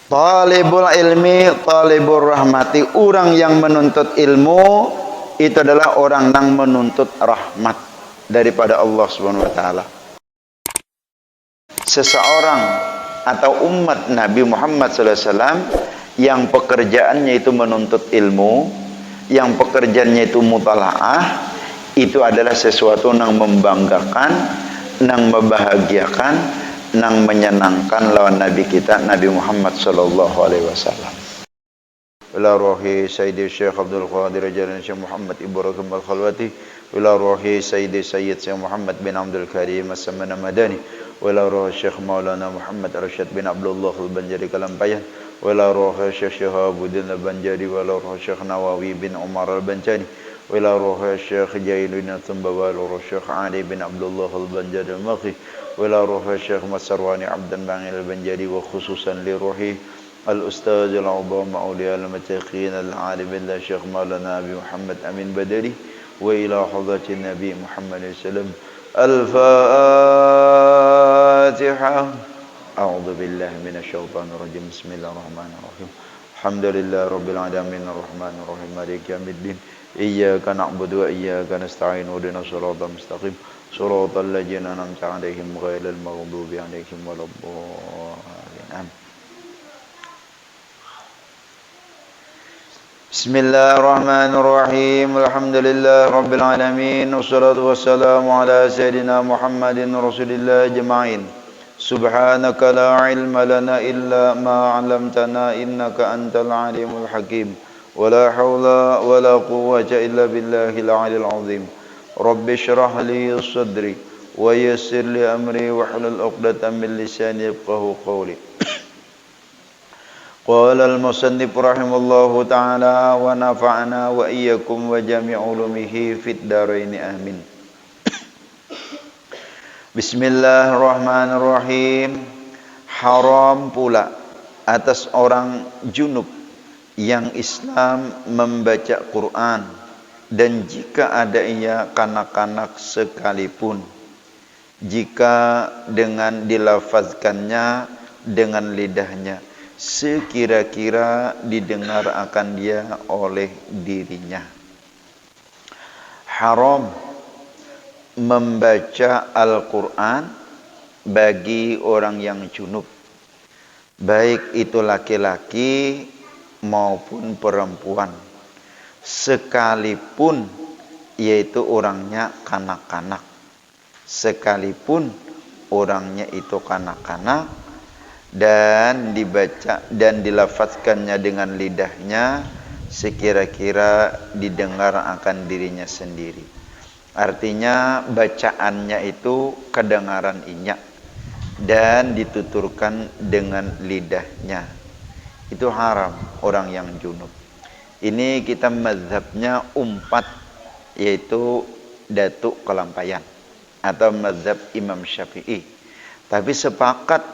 Talibul ilmi, talibur rahmati. Orang yang menuntut ilmu itu adalah orang yang menuntut rahmat daripada Allah Subhanahu wa taala. Seseorang atau umat Nabi Muhammad SAW yang pekerjaannya itu menuntut ilmu, yang pekerjaannya itu mutalaah, itu adalah sesuatu yang membanggakan, yang membahagiakan, yang menyenangkan lawan Nabi kita Nabi Muhammad sallallahu alaihi wasallam. Ila ruhi Sayyidi Syekh Abdul Qadir Jalan Syekh Muhammad Ibrahim Al-Khalwati, ila ruhi Sayyidi Sayyid Syekh Muhammad bin Abdul Karim As-Samana Madani, ila ruhi Syekh Maulana Muhammad Arsyad bin Abdullah Al-Banjari Kalampayan, ila ruhi Syekh Syahabuddin Al-Banjari, ila ruhi Syekh Nawawi bin Umar Al-Banjari, ila ruhi Syekh Jailuddin Tumbawa, ila ruhi Syekh Ali bin Abdullah Al-Banjari Al-Maqi, ila ruhi Syekh Masarwani Abdan Bangil Al-Banjari, wa khususan li ruhi الأستاذ العظام أولياء المتقين العالم الله شيخ مولانا أبي محمد أمين بدري وإلى حضرة النبي محمد صلى الله عليه وسلم. الفاتحة. أعوذ بالله من الشيطان الرجيم. بسم الله الرحمن الرحيم. الحمد لله رب العالمين الرحمن الرحيم مالك يوم الدين إياك نعبد وإياك نستعين اهدنا الصراط المستقيم صراط الذين أنعمت عليهم غير المغضوب عليهم ولا الضالين. آمين. Bismillahirrahmanirrahim. Alhamdulillah Rabbil Alamin. Wassalatu wassalamu ala Sayyidina Muhammadin Rasulillah Jama'in. Subhanaka la ilma lana illa ma 'allamtana innaka antal alimul hakim. Wa la hawla wa la quwwata illa billahil 'aliyyil 'azim. Rabbi shrah li sadri wa yassir li amri wa hlul 'uqdatam min lisani yafqahu qawli. Qala al-musannif rahimallahu ta'ala wa nafa'ana wa iyyakum wa jami' ulumihi fid dharain amin. Bismillahirrahmanirrahim. Haram pula atas orang junub yang Islam membaca Quran, dan jika ada ia kanak-kanak sekalipun, jika dengan dilafazkannya dengan lidahnya sekira-kira didengar akan dia oleh dirinya. Haram membaca Al-Quran bagi orang yang junub, baik itu laki-laki maupun perempuan, sekalipun yaitu orangnya kanak-kanak, sekalipun orangnya itu kanak-kanak, dan dibaca dan dilafazkannya dengan lidahnya sekira-kira didengar akan dirinya sendiri. Artinya bacaannya itu kedengaran inyak dan dituturkan dengan lidahnya. Itu haram orang yang junub. Ini kita mazhabnya umpat, yaitu Datuk Kalampayan atau mazhab Imam Syafi'i. Tapi sepakat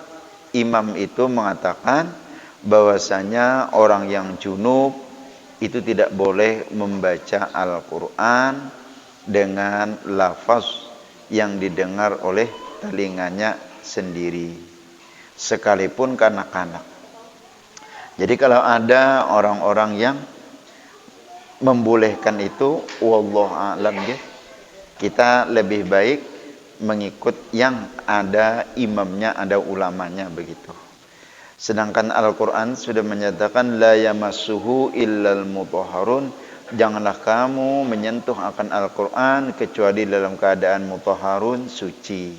imam itu mengatakan bahwasanya orang yang junub itu tidak boleh membaca Al-Quran dengan lafaz yang didengar oleh telinganya sendiri, sekalipun kanak-kanak. Jadi kalau ada orang-orang yang membolehkan itu, wallahu a'lam, kita lebih baik mengikut yang ada imamnya, ada ulamanya, begitu. Sedangkan Al-Quran sudah menyatakan la yamassuhu illal mutahharun, janganlah kamu menyentuh akan Al-Quran kecuali dalam keadaan mutahharun, suci,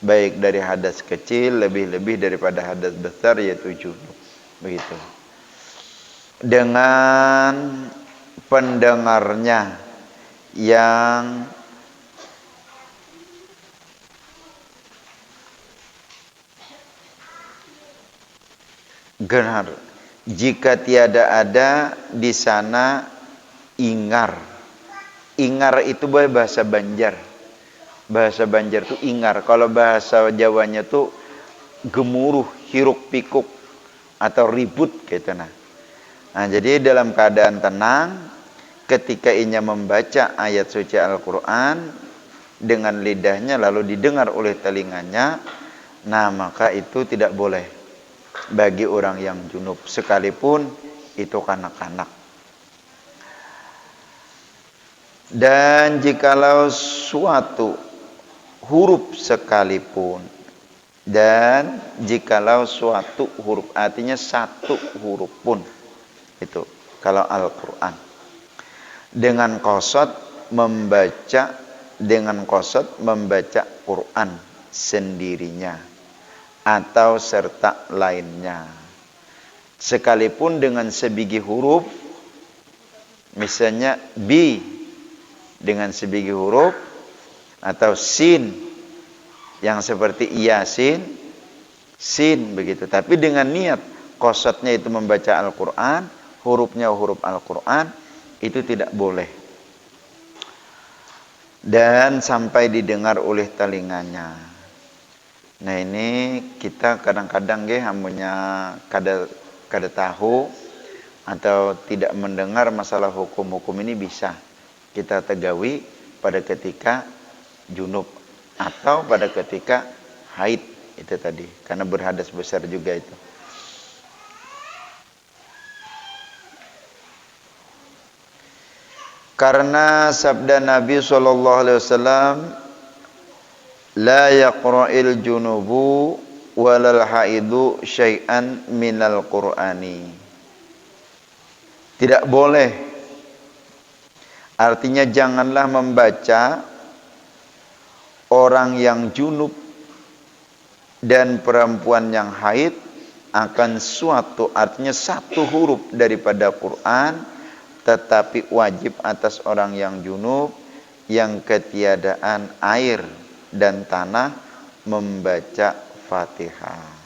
baik dari hadas kecil lebih-lebih daripada hadas besar, yaitu junub, begitu. Dengan pendengarnya yang genar, jika tiada ada di sana ingar. Ingar itu bahasa Banjar. Bahasa Banjar itu ingar. Kalau bahasa Jawanya itu gemuruh, hiruk pikuk atau ribut gitu. Nah, jadi dalam keadaan tenang, ketika inya membaca ayat suci Al-Quran dengan lidahnya lalu didengar oleh telinganya, nah maka itu tidak boleh. bagi orang yang junub, sekalipun itu kanak-kanak. Dan jikalau suatu huruf sekalipun, dan jikalau suatu huruf, artinya satu huruf pun, itu kalau Al-Quran dengan qasad membaca Quran sendirinya atau serta lainnya, sekalipun dengan sebiji huruf, misalnya bi dengan sebiji huruf, atau sin yang seperti Yasin, sin begitu, tapi dengan niat qasadnya itu membaca Al-Quran, hurufnya huruf Al-Quran, itu tidak boleh dan sampai didengar oleh telinganya. Nah ini kita kadang-kadang amunnya kada tahu atau tidak mendengar masalah hukum-hukum ini, bisa kita tegawi pada ketika junub atau pada ketika haid itu tadi, karena berhadas besar juga itu. Karena sabda Nabi SAW, la yaqra'il junubu walal haidu syai'an minal qur'ani. Tidak boleh, artinya janganlah membaca orang yang junub dan perempuan yang haid akan suatu, artinya satu huruf daripada Quran, tetapi wajib atas orang yang junub yang ketiadaan air dan tanah membaca Fatihah.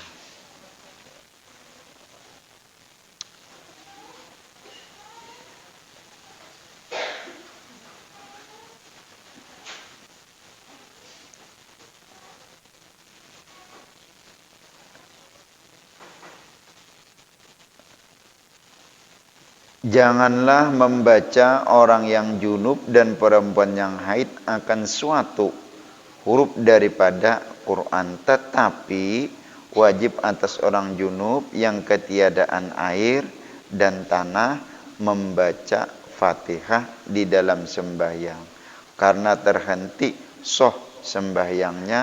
Janganlah membaca orang yang junub dan perempuan yang haid akan suatu huruf daripada Quran, tetapi wajib atas orang junub yang ketiadaan air dan tanah membaca Fatihah di dalam sembahyang, karena terhenti soh sembahyangnya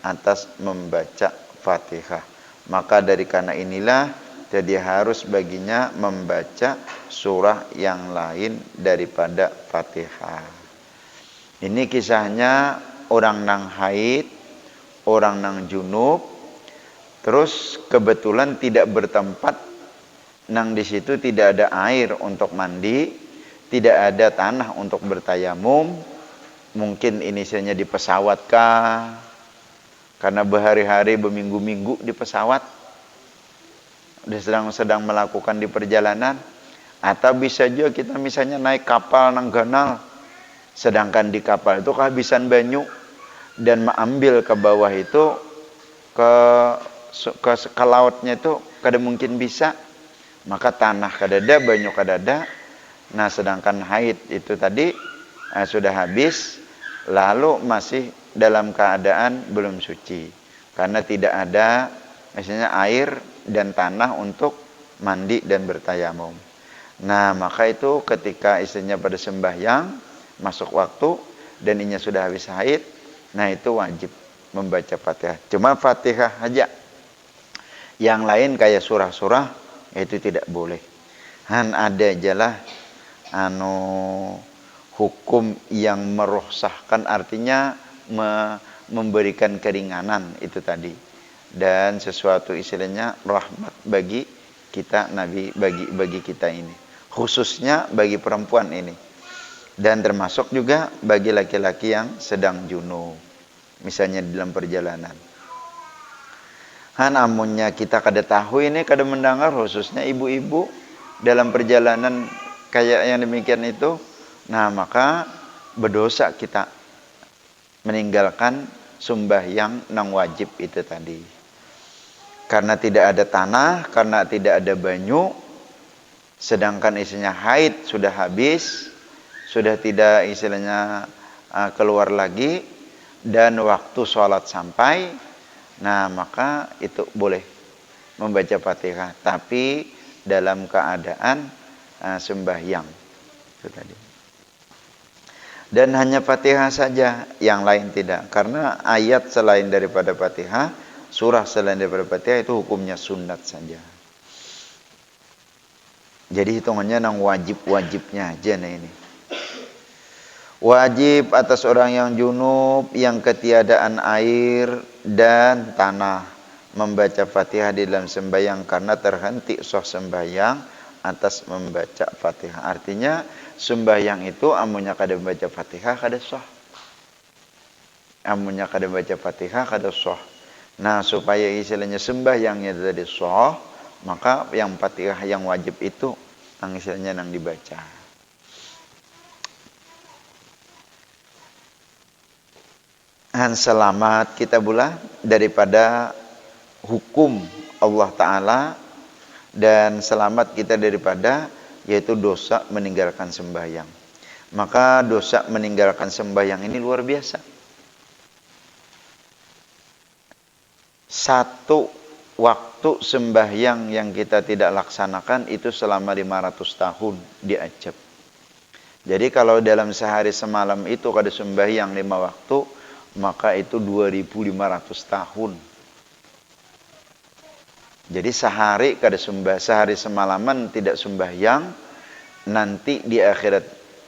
atas membaca Fatihah. Maka dari karena inilah jadi harus baginya membaca surah yang lain daripada Fatihah. Ini kisahnya orang nang haid, orang nang junub, terus kebetulan tidak bertempat, nang di situ tidak ada air untuk mandi, tidak ada tanah untuk bertayamum. Mungkin inisialnya di pesawat kah? Karena berhari-hari, berminggu-minggu di pesawat, sedang melakukan di perjalanan. Atau bisa juga kita misalnya naik kapal nang ganal, sedangkan di kapal itu kehabisan banyu, dan mengambil ke bawah itu ke lautnya itu kada mungkin bisa, maka tanah kadada, banyu kadada. Nah sedangkan haid itu tadi sudah habis, lalu masih dalam keadaan belum suci, karena tidak ada misalnya air dan tanah untuk mandi dan bertayamum. Nah maka itu ketika istrinya pada sembahyang masuk waktu dan inya sudah habis haid, nah itu wajib membaca Fatihah. Cuma Fatihah aja, yang lain kayak surah-surah itu tidak boleh. Ada ajalah hukum yang merukhsahkan, artinya memberikan keringanan itu tadi, dan sesuatu istilahnya rahmat bagi kita, Nabi bagi kita ini, khususnya bagi perempuan ini, dan termasuk juga bagi laki-laki yang sedang junub, misalnya di dalam perjalanan. Amunnya kita kada tahu ini, kada mendengar, khususnya ibu-ibu dalam perjalanan kayak yang demikian itu, nah maka berdosa kita meninggalkan sembahyang nang wajib itu tadi. Karena tidak ada tanah, karena tidak ada banyu, sedangkan isinya haid sudah habis, sudah tidak istilahnya keluar lagi, dan waktu sholat sampai, nah maka itu boleh membaca Fatihah, tapi dalam keadaan sembahyang itu tadi. Dan hanya Fatihah saja, yang lain tidak. Karena ayat selain daripada Fatihah, surah selain daripada Fatihah itu hukumnya sunat saja. Jadi hitungannya nang wajib-wajibnya aja nah ini. Wajib atas orang yang junub, yang ketiadaan air dan tanah, membaca Fatihah di dalam sembahyang karena terhenti sah sembahyang atas membaca Fatihah. Artinya sembahyang itu amunnya kada membaca Fatihah kada sah. Amunnya kada membaca Fatihah kada sah. Nah, supaya istilahnya sembahyangnya jadi sah, maka yang Fatihah yang wajib itu nang istilahnya nang dibaca. Dan selamat kita pula daripada hukum Allah Ta'ala, dan selamat kita daripada yaitu dosa meninggalkan sembahyang. Maka dosa meninggalkan sembahyang ini luar biasa. Satu waktu sembahyang yang kita tidak laksanakan itu selama 500 tahun diajab. Jadi kalau dalam sehari semalam itu kada sembahyang 5 waktu, maka itu 2500 tahun. Jadi sehari kada sehari semalaman tidak sembahyang, nanti di akhirat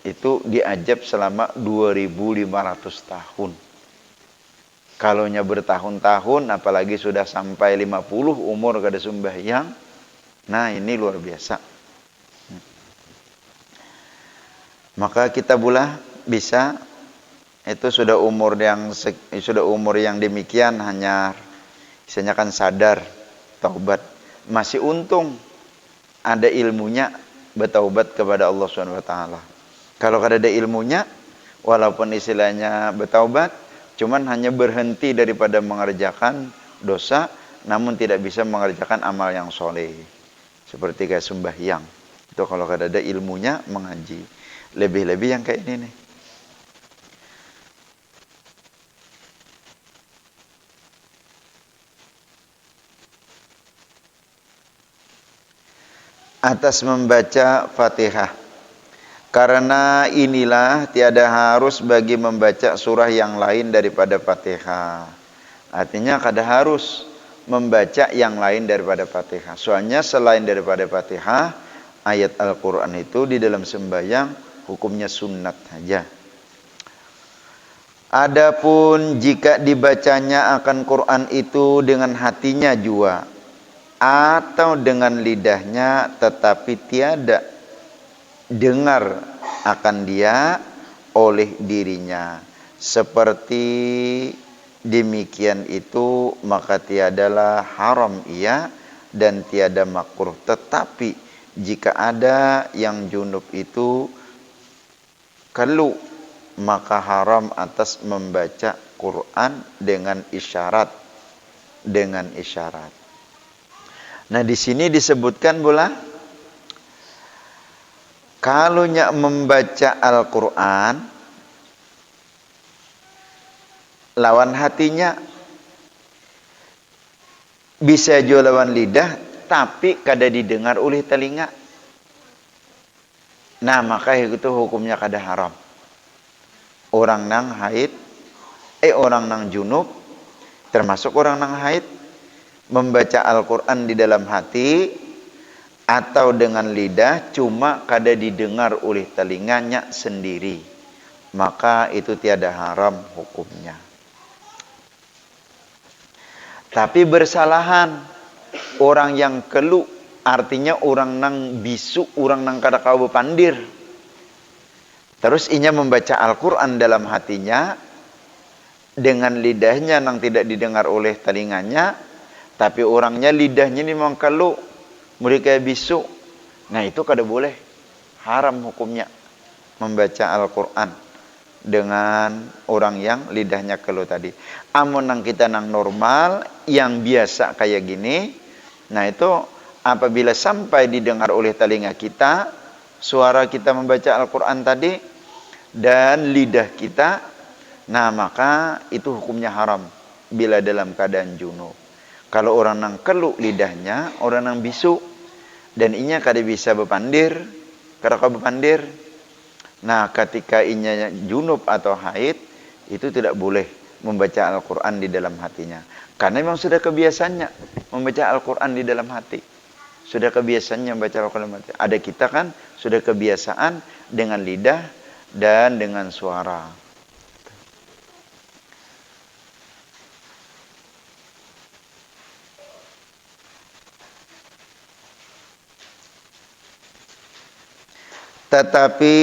itu diajab selama 2500 tahun. Kalaunya bertahun-tahun, apalagi sudah sampai 50 umur kada sembahyang, nah ini luar biasa. Maka kita pula bisa itu sudah umur yang demikian hanya misalnya kan sadar taubat, masih untung ada ilmunya bertaubat kepada Allah Subhanahu wa taala. Kalau kada ada ilmunya, walaupun istilahnya bertaubat, cuman hanya berhenti daripada mengerjakan dosa, namun tidak bisa mengerjakan amal yang soleh. Seperti kayak sembahyang. Itu kalau kada ada ilmunya mengaji. Lebih-lebih yang kayak ini nih. Atas membaca Fatihah. Karena inilah tiada harus bagi membaca surah yang lain daripada Fatihah. Artinya kada harus membaca yang lain daripada Fatihah. Soalnya selain daripada Fatihah, ayat Al-Quran itu di dalam sembahyang hukumnya sunat saja. Adapun jika dibacanya akan Quran itu dengan hatinya jua, atau dengan lidahnya tetapi tiada dengar akan dia oleh dirinya, seperti demikian itu maka tiadalah haram ia dan tiada makruh. Tetapi jika ada yang junub itu kelu, maka haram atas membaca Quran dengan isyarat. Nah, di sini disebutkan pula kalau membaca Al-Quran lawan hatinya, bisa juga lawan lidah, tapi kada didengar oleh telinga. Nah, maka itu hukumnya kada haram. Orang nang haid, orang nang junub, termasuk orang nang haid, membaca Al-Quran di dalam hati atau dengan lidah cuma kada didengar oleh telinganya sendiri, maka itu tiada haram hukumnya. Tapi bersalahan orang yang kelu, artinya orang nang bisu, orang nang kada kau pandir, terus inya membaca Al-Quran dalam hatinya dengan lidahnya nang tidak didengar oleh telinganya, tapi orangnya lidahnya ini memang kelu, mereka bisu. Nah, itu kada boleh, haram hukumnya membaca Al-Quran dengan orang yang lidahnya kelu tadi. Amun nang kita nang normal yang biasa kayak gini, nah itu apabila sampai didengar oleh telinga kita suara kita membaca Al-Quran tadi dan lidah kita, nah maka itu hukumnya haram bila dalam keadaan junub. Kalau orang nang keluk lidahnya, orang nang bisu, dan inya kada bisa bepandir, kada kau bepandir. Nah, ketika inya junub atau haid, itu tidak boleh membaca Al-Quran di dalam hatinya. Karena memang sudah kebiasaannya membaca Al-Quran di dalam hati. Sudah kebiasaannya membaca Al-Quran di dalam hati. Ada kita kan sudah kebiasaan dengan lidah dan dengan suara. Tetapi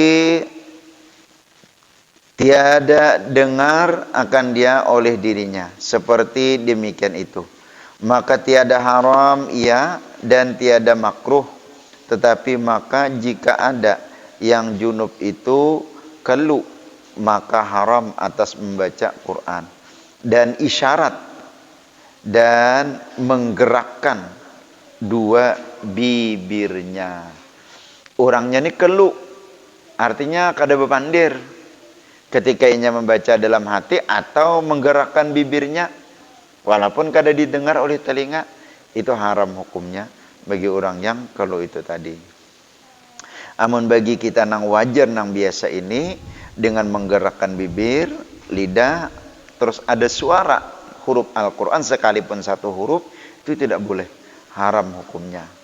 tiada dengar akan dia oleh dirinya, seperti demikian itu. Maka tiada haram ia dan tiada makruh. Tetapi maka jika ada yang junub itu kelu, maka haram atas membaca Quran. Dan isyarat dan menggerakkan dua bibirnya. Orangnya ini kelu, artinya kada bepandir ketika ia membaca dalam hati atau menggerakkan bibirnya, walaupun kada didengar oleh telinga, itu haram hukumnya bagi orang yang kelu itu tadi. Amun bagi kita nang wajar nang biasa ini, dengan menggerakkan bibir, lidah, terus ada suara huruf Al-Quran sekalipun satu huruf, itu tidak boleh, haram hukumnya.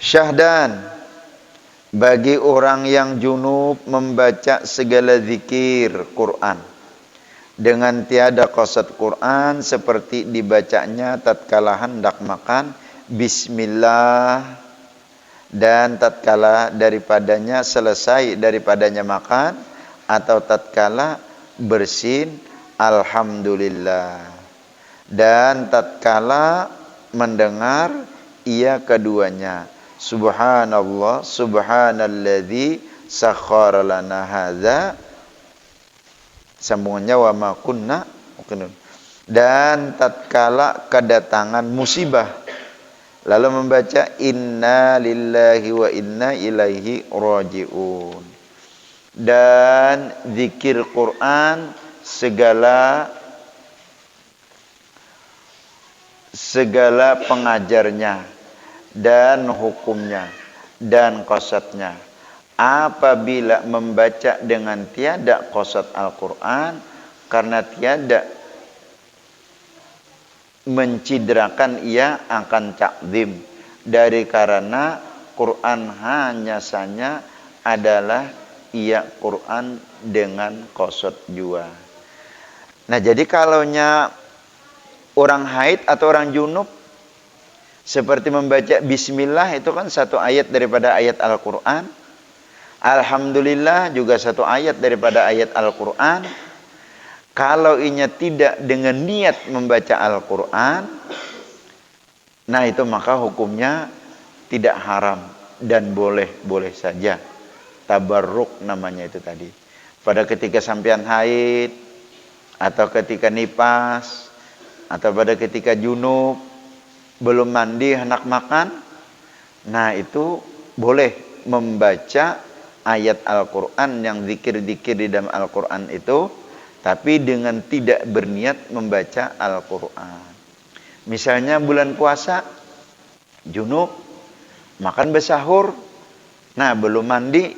Syahdan, bagi orang yang junub membaca segala zikir Quran dengan tiada qasad Quran, seperti dibacanya tatkala hendak makan bismillah, dan tatkala daripadanya selesai daripadanya makan, atau tatkala bersin alhamdulillah, dan tatkala mendengar ia keduanya, subhanallah, subhanalladzi sakhkhara lana hadza, sambungannya wa ma kunna, dan tatkala kedatangan musibah lalu membaca inna lillahi wa inna ilaihi rajiun. Dan zikir Quran segala pengajarnya dan hukumnya dan qasadnya. Apabila membaca dengan tiada qasad Al-Quran, karena tiada mencidrakan ia akan takzim, dari karena Quran hanya saja adalah ia Quran dengan qasad jua. Nah, jadi kalaunya orang haid atau orang junub seperti membaca bismillah, itu kan satu ayat daripada ayat Al-Quran. Alhamdulillah juga satu ayat daripada ayat Al-Quran. Kalau inya tidak dengan niat membaca Al-Quran, nah itu maka hukumnya tidak haram dan boleh saja. Tabarruk namanya itu tadi. Pada ketika sampian haid, atau ketika nipas, atau pada ketika junub, belum mandi hendak makan, nah itu boleh membaca ayat Al-Quran yang zikir-zikir di dalam Al-Quran itu, tapi dengan tidak berniat membaca Al-Quran. Misalnya bulan puasa, junub, makan besahur, nah belum mandi,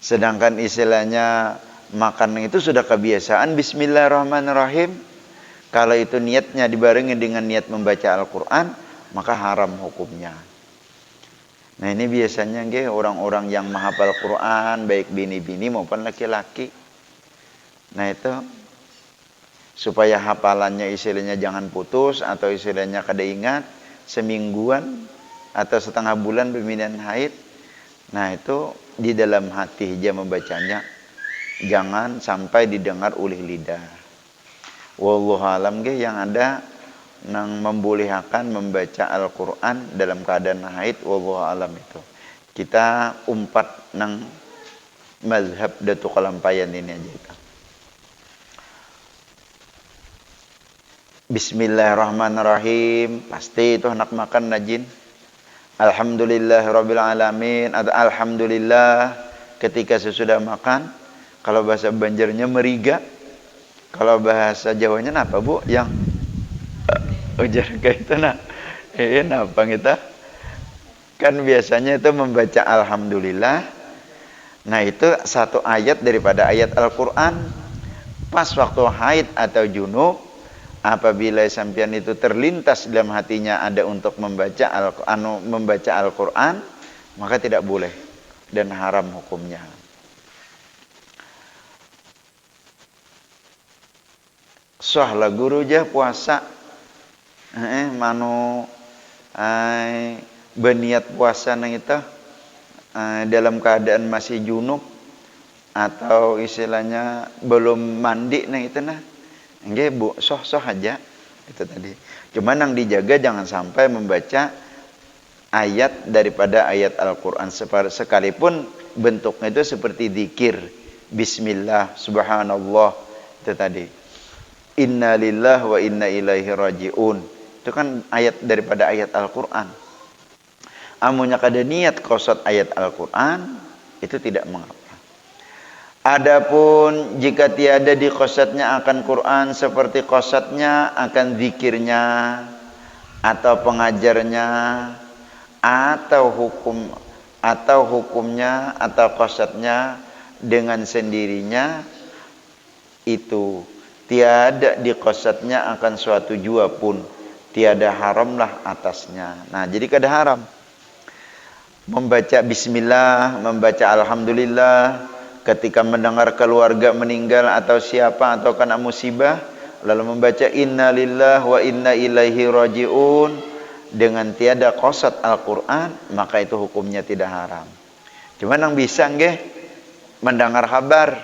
sedangkan istilahnya makan itu sudah kebiasaan bismillahirrahmanirrahim. Kalau itu niatnya dibarengi dengan niat membaca Al-Quran, maka haram hukumnya. Nah, ini biasanya orang-orang yang menghafal Quran, baik bini-bini maupun laki-laki. Nah, itu supaya hafalannya istilahnya jangan putus, atau istilahnya kada ingat semingguan atau setengah bulan pemilihan haid. Nah, itu di dalam hati dia membacanya, jangan sampai didengar oleh lidah. Wallahu alam yang ada nang membolehkan membaca Al-Quran dalam keadaan haid, wallahu alam itu. Kita umpat nang mazhab Datuk Kalampayan ini aja itu. Bismillahirrahmanirrahim, pasti itu hendak makan najin. Alhamdulillahirabbil alamin, atau alhamdulillah ketika sesudah makan. Kalau bahasa Banjarnya meriga. Kalau bahasa Jawanya apa Bu? Yang ujar kayak itu nah. Napa kita? Kan biasanya itu membaca alhamdulillah. Nah, itu satu ayat daripada ayat Al-Qur'an. Pas waktu haid atau junub, apabila sampean itu terlintas dalam hatinya ada untuk membaca Al-Qur'an, maka tidak boleh dan haram hukumnya. Sah lah guru jah puasa. Manu berniat puasa nang itu dalam keadaan masih junub atau istilahnya belum mandi nang itu nah. Nggih Bu, soh-soh aja itu tadi. Cuma yang dijaga jangan sampai membaca ayat daripada ayat Al-Qur'an sekalipun bentuknya itu seperti zikir. Bismillah, subhanallah itu tadi. Inna lillahi wa inna ilaihi raji'un. Itu kan ayat daripada ayat Al-Qur'an. Amunnya kada niat qasad ayat Al-Qur'an, itu tidak mengapa. Adapun jika tiada di qasadnya akan Quran seperti qasadnya akan zikirnya atau pengajarnya atau hukumnya atau qasadnya dengan sendirinya, itu tiada di qasadnya akan suatu jua pun, tiada haramlah atasnya. Nah, jadi kada haram membaca bismillah, membaca alhamdulillah ketika mendengar keluarga meninggal atau siapa atau kena musibah, lalu membaca inna lillahi wa inna ilaihi raji'un dengan tiada qasad Al-Qur'an, maka itu hukumnya tidak haram. Cuma yang bisa nggih mendengar kabar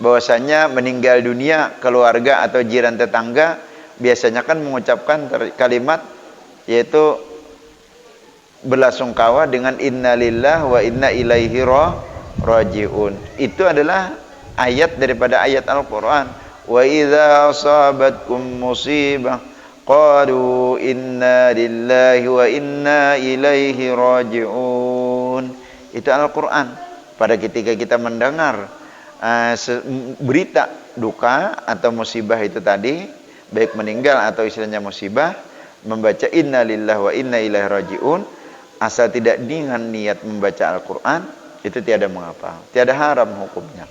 bahwasanya meninggal dunia keluarga atau jiran tetangga, biasanya kan mengucapkan kalimat yaitu berlasungkawa dengan innalillahi wa inna ilaihi raji'un. Itu adalah ayat daripada ayat Al-Qur'an. Wa idza asabatkum musibah qalu inna lillahi wa inna ilaihi raji'un. Itu Al-Qur'an. Pada ketika kita mendengar berita duka atau musibah itu tadi, baik meninggal atau istilahnya musibah, membaca inna lillahi wa inna ilaihi raji'un, asal tidak dengan niat membaca Al-Qur'an, itu tiada mengapa, tiada haram hukumnya.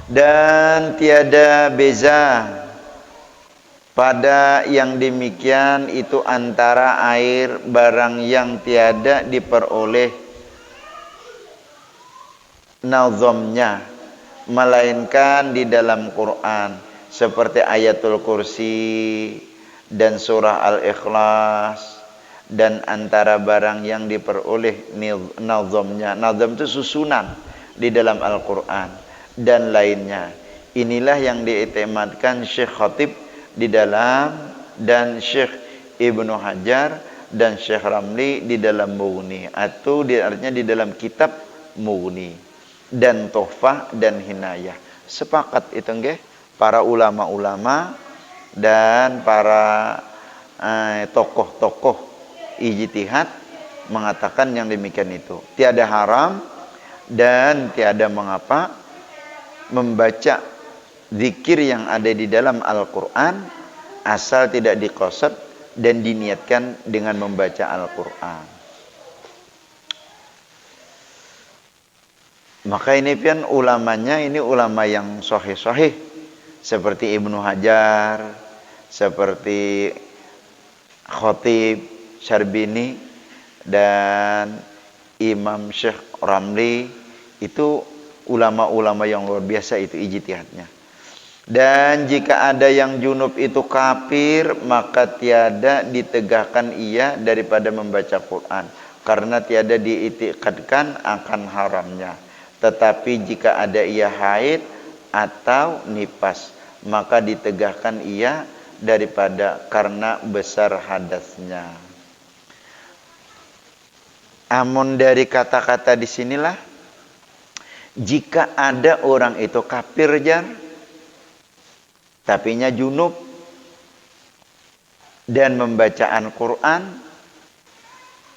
Dan tiada beza pada yang demikian itu antara air barang yang tiada diperoleh nazamnya, melainkan di dalam Quran, seperti ayatul kursi dan surah Al-Ikhlas, dan antara barang yang diperoleh nazamnya. Nazam itu susunan di dalam Al-Quran dan lainnya. Inilah yang diiktimadkan Syekh Khatib di dalam, dan Syekh Ibnu Hajar dan Syekh Ramli di dalam Mughni, atau artinya di dalam kitab Mughni dan Tuhfah dan Hinayah. Sepakat itu nggih para ulama-ulama dan para tokoh-tokoh ijtihad mengatakan yang demikian itu. Tiada haram dan tiada mengapa membaca zikir yang ada di dalam Al-Quran asal tidak diqasad dan diniatkan dengan membaca Al-Quran. Maka ini pian ulamanya, ini ulama yang sahih-sahih, seperti Ibnu Hajar, seperti Khatib Syarbini dan Imam Syekh Ramli, itu ulama-ulama yang luar biasa itu ijtihadnya. Dan jika ada yang junub itu kafir, maka tiada ditegakkan ia daripada membaca Quran, karena tiada diitikadkan akan haramnya. Tetapi jika ada ia haid atau nifas, maka ditegakkan ia daripada karena besar hadasnya. Amun dari kata-kata di sinilah, jika ada orang itu kafir jar, tapinya junub dan membacaan Quran,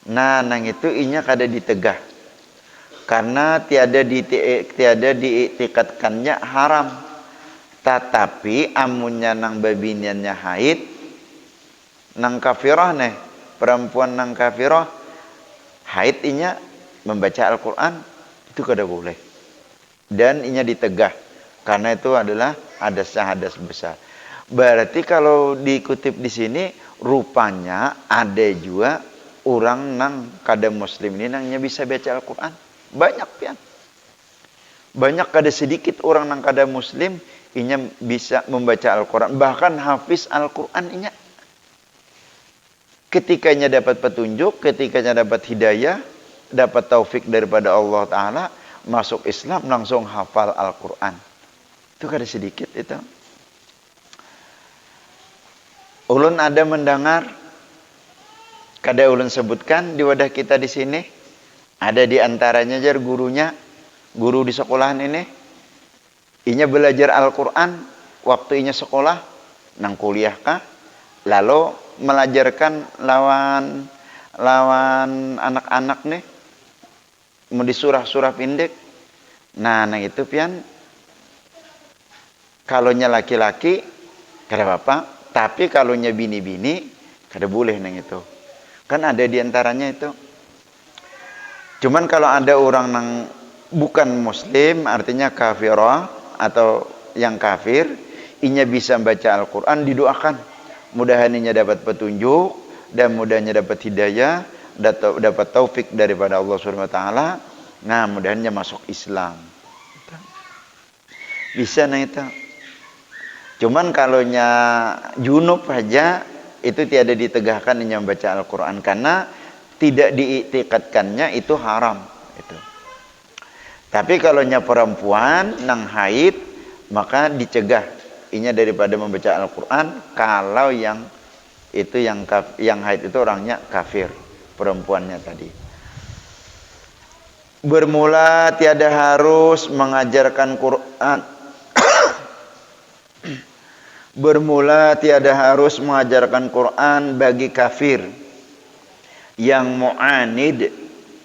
nah nang itu inya kada ditegah, karena tiada diiktikadkannya haram. Tetapi amunnya nang babiniannya haid, nang kafirah nih, perempuan nang kafirah haid inya membaca Al-Quran itu kada boleh. Dan inya ditegah karena itu adalah hadas besar. Berarti kalau dikutip di sini rupanya ada juga orang nang kada muslim ini nangnya bisa baca Al-Quran. Banyak pian. Banyak kada sedikit orang nang kada muslim inya bisa membaca Al-Quran. Bahkan hafiz Al-Quran inya. Ketikanya dapat petunjuk, ketikanya dapat hidayah, dapat taufik daripada Allah Ta'ala, masuk Islam langsung hafal Al-Quran. Itu kada sedikit itu. Ulun ada mendengar, kada ulun sebutkan di wadah kita di sini, ada di antaranya jar gurunya, guru di sekolahan ini, inya belajar Al-Quran, waktu inya sekolah, nang kuliah kah, lalu melajarkan lawan anak-anak nih, mau di surah-surah pendek. Nah itu pian, kalaunya laki-laki kada apa-apa, tapi kalaunya bini-bini kada boleh nang itu. Kan ada di antaranya itu. Cuman kalau ada orang nang bukan muslim, artinya kafirah atau yang kafir, inya bisa baca Al-Quran, didoakan. Mudahan inya dapat petunjuk dan mudahnya dapat hidayah, dapat taufik daripada Allah Subhanahu wa taala. Nah, mudahannya masuk Islam. Bisa nah itu. Cuman kalaunya junub aja itu tiada ditegahkan inya membaca Al-Quran karena tidak diiktikadkannya itu haram itu. Tapi kalaunya perempuan nang haid maka dicegah inya daripada membaca Al-Quran kalau yang itu yang haid itu orangnya kafir, perempuannya tadi. Bermula tiada harus mengajarkan Quran. Bermula tiada harus mengajarkan Quran bagi kafir yang mu'anid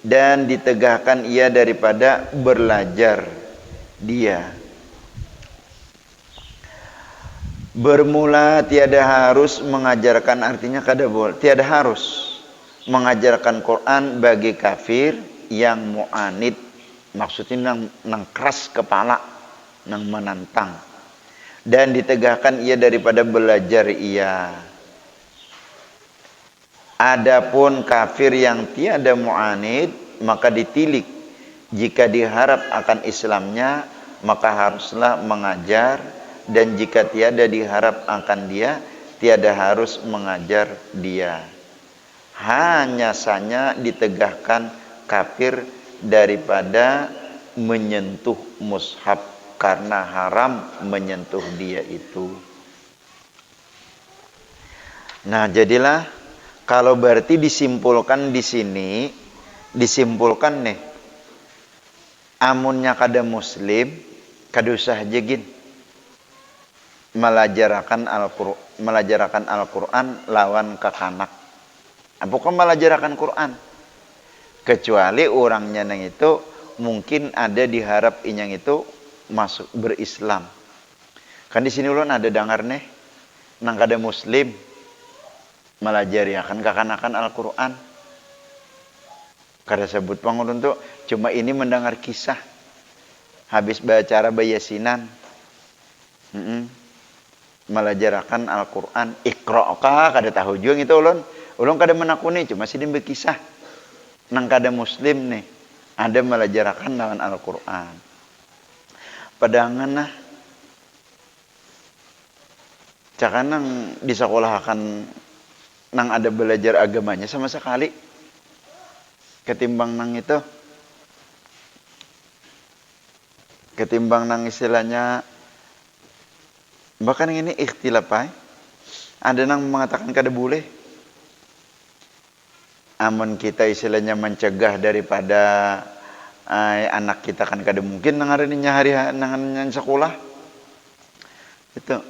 dan ditegahkan ia daripada belajar dia. Bermula tiada harus mengajarkan, artinya kada boleh, tiada harus mengajarkan Quran bagi kafir yang mu'anid, maksudnya nang keras kepala, nang menantang, dan ditegahkan ia daripada belajar ia. Adapun kafir yang tiada mu'anid maka ditilik, jika diharap akan Islamnya maka haruslah mengajar, dan jika tiada diharap akan dia tiada harus mengajar dia. Hanya saja ditegahkan kafir daripada menyentuh mushaf karena haram menyentuh dia itu. Nah, jadilah kalau berarti disimpulkan di sini, disimpulkan nih, amunnya kada muslim, kada usah jegin melajarakan Al-Quran lawan kakanak. Apakah melajarakan Quran? Kecuali orangnya nang itu mungkin ada diharap inyang itu masuk berislam. Kan di sini ulun ada dengar nih, nang kada muslim melajariakan kekanakan Al-Quran. Kada sebut pangulun tuh, cuma ini mendengar kisah habis bacara bayasinan. Melajarakan Al-Quran, ikra'ka kada tahu juga itu ulun kada menakuni, cuma sidin berkisah nang kada muslim nih ada melajarakan lawan Al-Quran. Padangan nah cakan nang di sekolah akan nang ada belajar agamanya sama sekali, ketimbang nang itu, ketimbang nang istilahnya bahkan ini ikhtilaf ada nang mengatakan kada boleh. Amun kita istilahnya mencegah daripada anak kita kan kada mungkin nang hari nangan sekolah itu.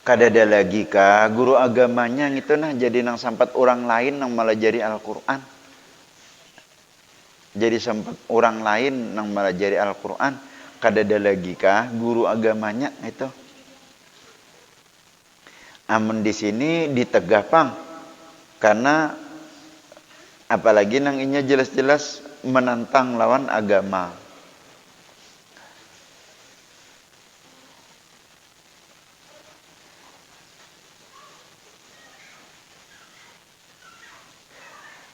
Kada ada lagi kah guru agamanya itu nah jadi nang sampat orang lain nang melajari Al-Quran. jadi sempat orang lain nang melajari Al-Quran kadada lagi kah guru agamanya itu. Amun di sini ditegah pang karena apalagi nang inya jelas-jelas menantang lawan agama.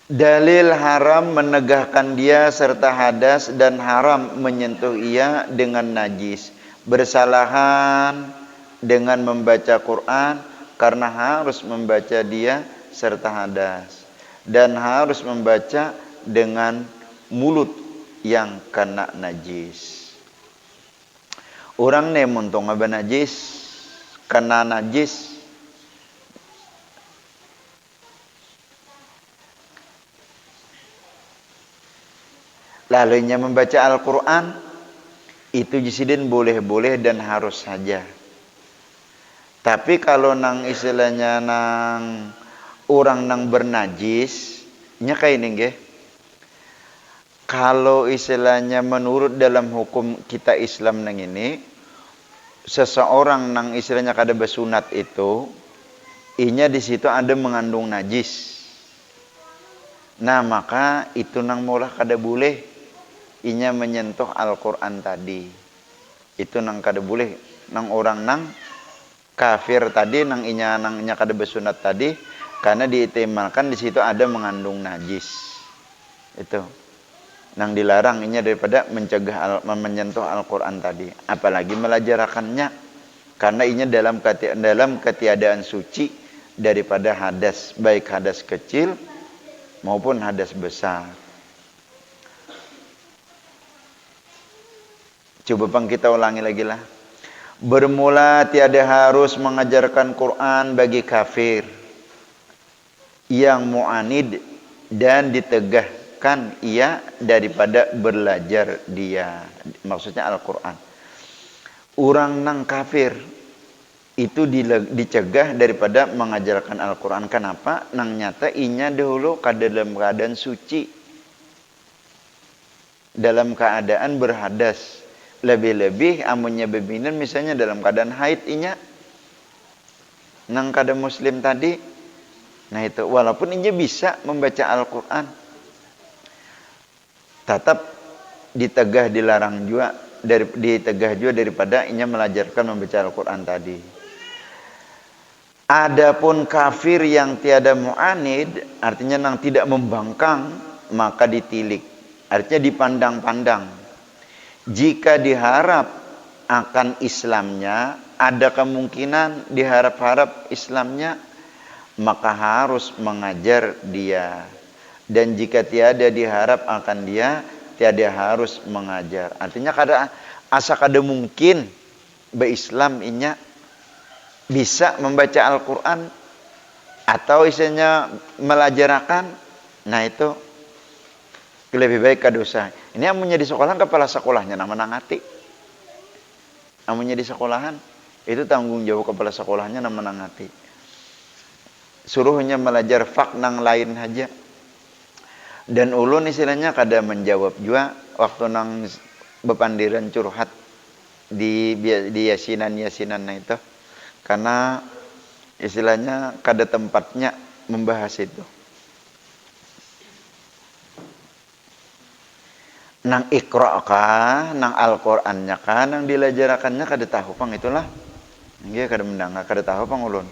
Dalil haram menegahkan dia serta hadas dan haram menyentuh ia dengan najis. Bersalahan dengan membaca Quran karena harus membaca dia serta hadas. Dan harus membaca dengan mulut yang kena najis. Orang ne muntong aba najis, kena najis. Lalunya membaca Al-Quran itu jisidin boleh-boleh dan harus saja. Tapi kalau nang istilahnya nang orang nang bernajis, nya kayak ini nggih. Kalau istilahnya menurut dalam hukum kita Islam nang ini, seseorang nang istilahnya kada bersunat itu, inya di situ ada mengandung najis. Nah maka itu nang mulah kada boleh. Inya menyentuh Al-Quran tadi. Itu nang kada boleh. Nang orang nang kafir tadi, nang inya kada bersunat tadi, karena diitimalkan di situ ada mengandung najis. Itu nang dilarang inya daripada mencegah menyentuh Al-Quran tadi. Apalagi melajarakannya, karena inya dalam ketiadaan suci daripada hadas, baik hadas kecil maupun hadas besar. Coba bang kita ulangi lagi lah. Bermula tiada harus mengajarkan Quran bagi kafir yang mu'anid dan ditegahkan ia daripada belajar dia. Maksudnya Al-Quran. Orang nang kafir itu dicegah daripada mengajarkan Al-Quran. Kenapa? Nang nyata inya dahulu dalam keadaan suci. Dalam keadaan berhadas. Lebih-lebih amunnya bebinan misalnya dalam keadaan haid inya nang kada muslim tadi. Nah itu walaupun inya bisa membaca Al-Quran, tetap ditegah juga daripada inya melajarkan membaca Al-Quran tadi. Adapun kafir yang tiada mu'anid, artinya nang tidak membangkang, maka ditilik, artinya dipandang-pandang. Jika diharap akan Islamnya, ada kemungkinan diharap-harap Islamnya, maka harus mengajar dia. Dan jika tiada diharap akan dia, tiada harus mengajar. Artinya asa kada mungkin berislam inya bisa membaca Al-Quran atau isinya melajarakan. Nah itu lebih baik kadosa. Ini amunnya di sekolahan kepala sekolahnya nama nangati. Amunnya di sekolahan itu tanggung jawab kepala sekolahnya nama nangati. Suruhnya belajar fak nang lain saja. Dan ulun istilahnya kada menjawab juga waktu nang bepandiran curhat di yasinan itu. Karena istilahnya kada tempatnya membahas itu. Nang ikra kah, nang Al-Qur'annya kah, nang dilajarakannya kada tahu pang itulah. Nggih kada mendengar, kada tahu pang ulun.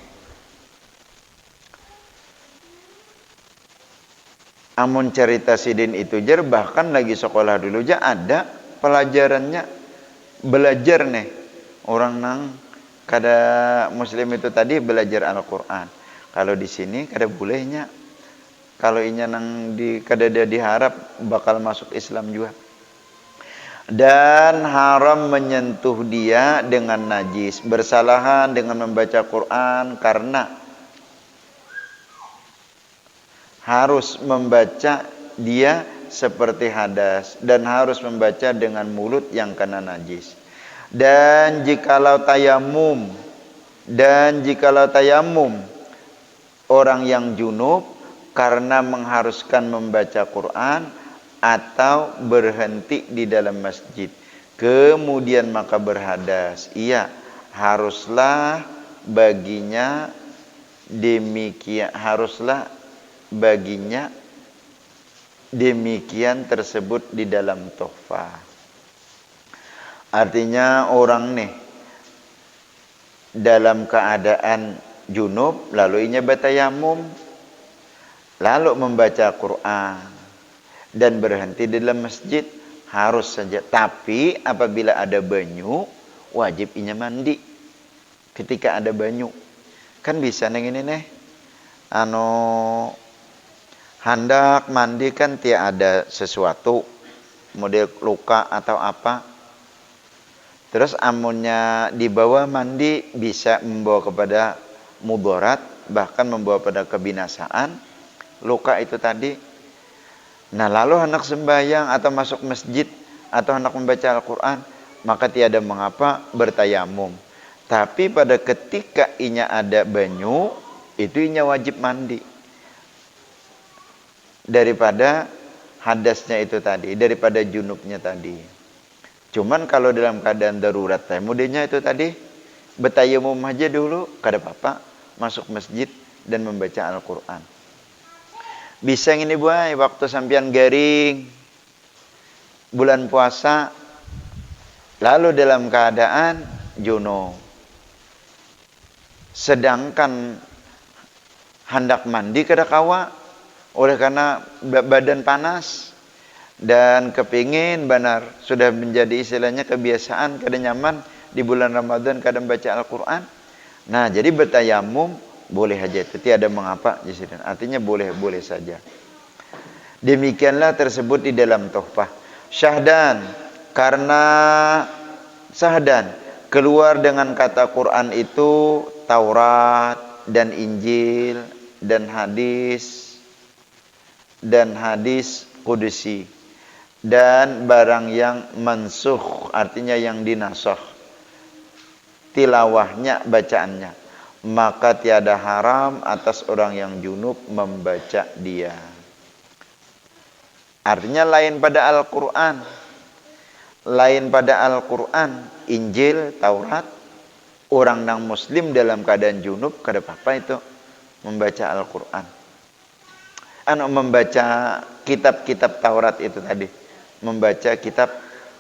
Amun cerita sidin itu jar bahkan lagi sekolah dulu aja ada pelajarannya belajar nih orang nang kada muslim itu tadi belajar Al-Qur'an. Kalau di sini kada bolehnya. Kalau inya nang kada dia diharap bakal masuk Islam juga. Dan haram menyentuh dia dengan najis, bersalahan dengan membaca Quran karena harus membaca dia seperti hadas dan harus membaca dengan mulut yang kena najis. Dan jikalau tayamum orang yang junub karena mengharuskan membaca Quran atau berhenti di dalam masjid, kemudian maka berhadas, iya, haruslah baginya demikian tersebut di dalam tuhfah. Artinya orang nih dalam keadaan junub lalu inya bertayamum, lalu membaca Quran dan berhenti di dalam masjid, harus saja. Tapi apabila ada banyu, wajib inya mandi ketika ada banyu. Kan bisa neng ini nih, hendak mandi kan tiada sesuatu, model luka atau apa. Terus amunnya dibawa mandi bisa membawa kepada mudarat, bahkan membawa pada kebinasaan luka itu tadi. Nah, lalu hendak sembahyang atau masuk masjid atau hendak membaca Al-Quran, maka tiada mengapa bertayamum. Tapi pada ketika inya ada banyu, itu inya wajib mandi daripada hadasnya itu tadi, daripada junubnya tadi. Cuman kalau dalam keadaan darurat mudahnya itu tadi bertayamum aja dulu, kada apa-apa, masuk masjid dan membaca Al-Quran. Bisa ini buai waktu sampian garing bulan puasa, lalu dalam keadaan junub, sedangkan hendak mandi kada kawa oleh karena badan panas dan kepingin benar, sudah menjadi istilahnya kebiasaan, kada nyaman di bulan Ramadan kada membaca Al-Quran. Nah, jadi bertayamum boleh aja, itu tiada mengapa. Artinya boleh saja. Demikianlah tersebut di dalam tuhfah. Syahdan, karena syahdan keluar dengan kata Quran itu Taurat dan Injil dan hadis kudusi dan barang yang mansukh, artinya yang dinasakh tilawahnya, bacaannya, maka tiada haram atas orang yang junub membaca dia. Artinya lain pada Al-Quran, Injil, Taurat, orang yang muslim dalam keadaan junub kada apa-apa itu membaca Al-Quran, membaca kitab-kitab Taurat itu tadi, membaca kitab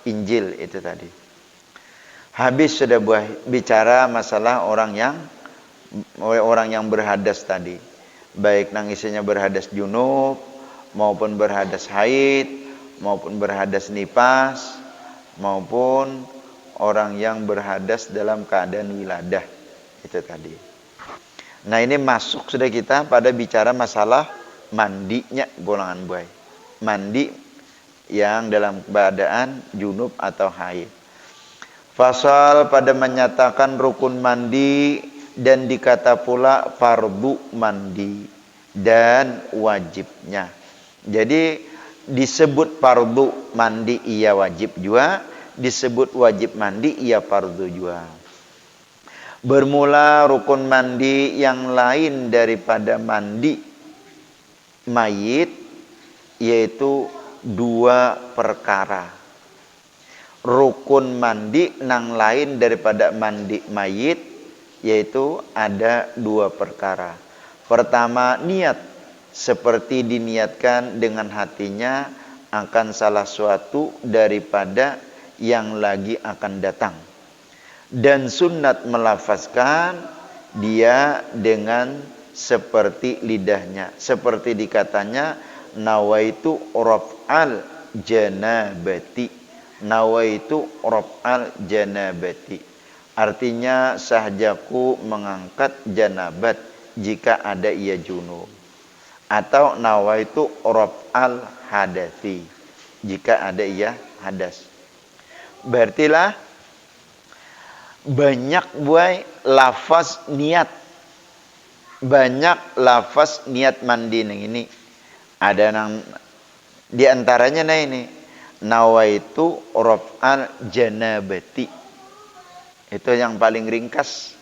Injil itu tadi. Habis sudah bicara masalah orang yang berhadas tadi, baik nangisnya berhadas junub maupun berhadas haid maupun berhadas nifas maupun orang yang berhadas dalam keadaan wiladah itu tadi. Nah, ini masuk sudah kita pada bicara masalah mandinya golongan buai, mandi yang dalam keadaan junub atau haid. Fasal pada menyatakan rukun mandi dan dikata pula fardu mandi dan wajibnya. Jadi disebut fardu mandi ia wajib juga, disebut wajib mandi ia fardu juga. Bermula rukun mandi yang lain daripada mandi mayit, yaitu dua perkara. Rukun mandi yang lain daripada mandi mayit, yaitu ada dua perkara. Pertama, niat, seperti diniatkan dengan hatinya akan salah suatu daripada yang lagi akan datang. Dan sunat melafazkan dia dengan seperti lidahnya, seperti dikatanya nawaitu raf'al janabati, nawaitu raf'al janabati, artinya sahajaku mengangkat janabat jika ada ia junub, atau nawaitu raf'al hadathi, jika ada ia hadas. Berartilah banyak buai lafaz niat, banyak lafaz niat mandi ini. Ada yang di antaranya ini nawaitu raf'al janabati. Itu yang paling ringkas,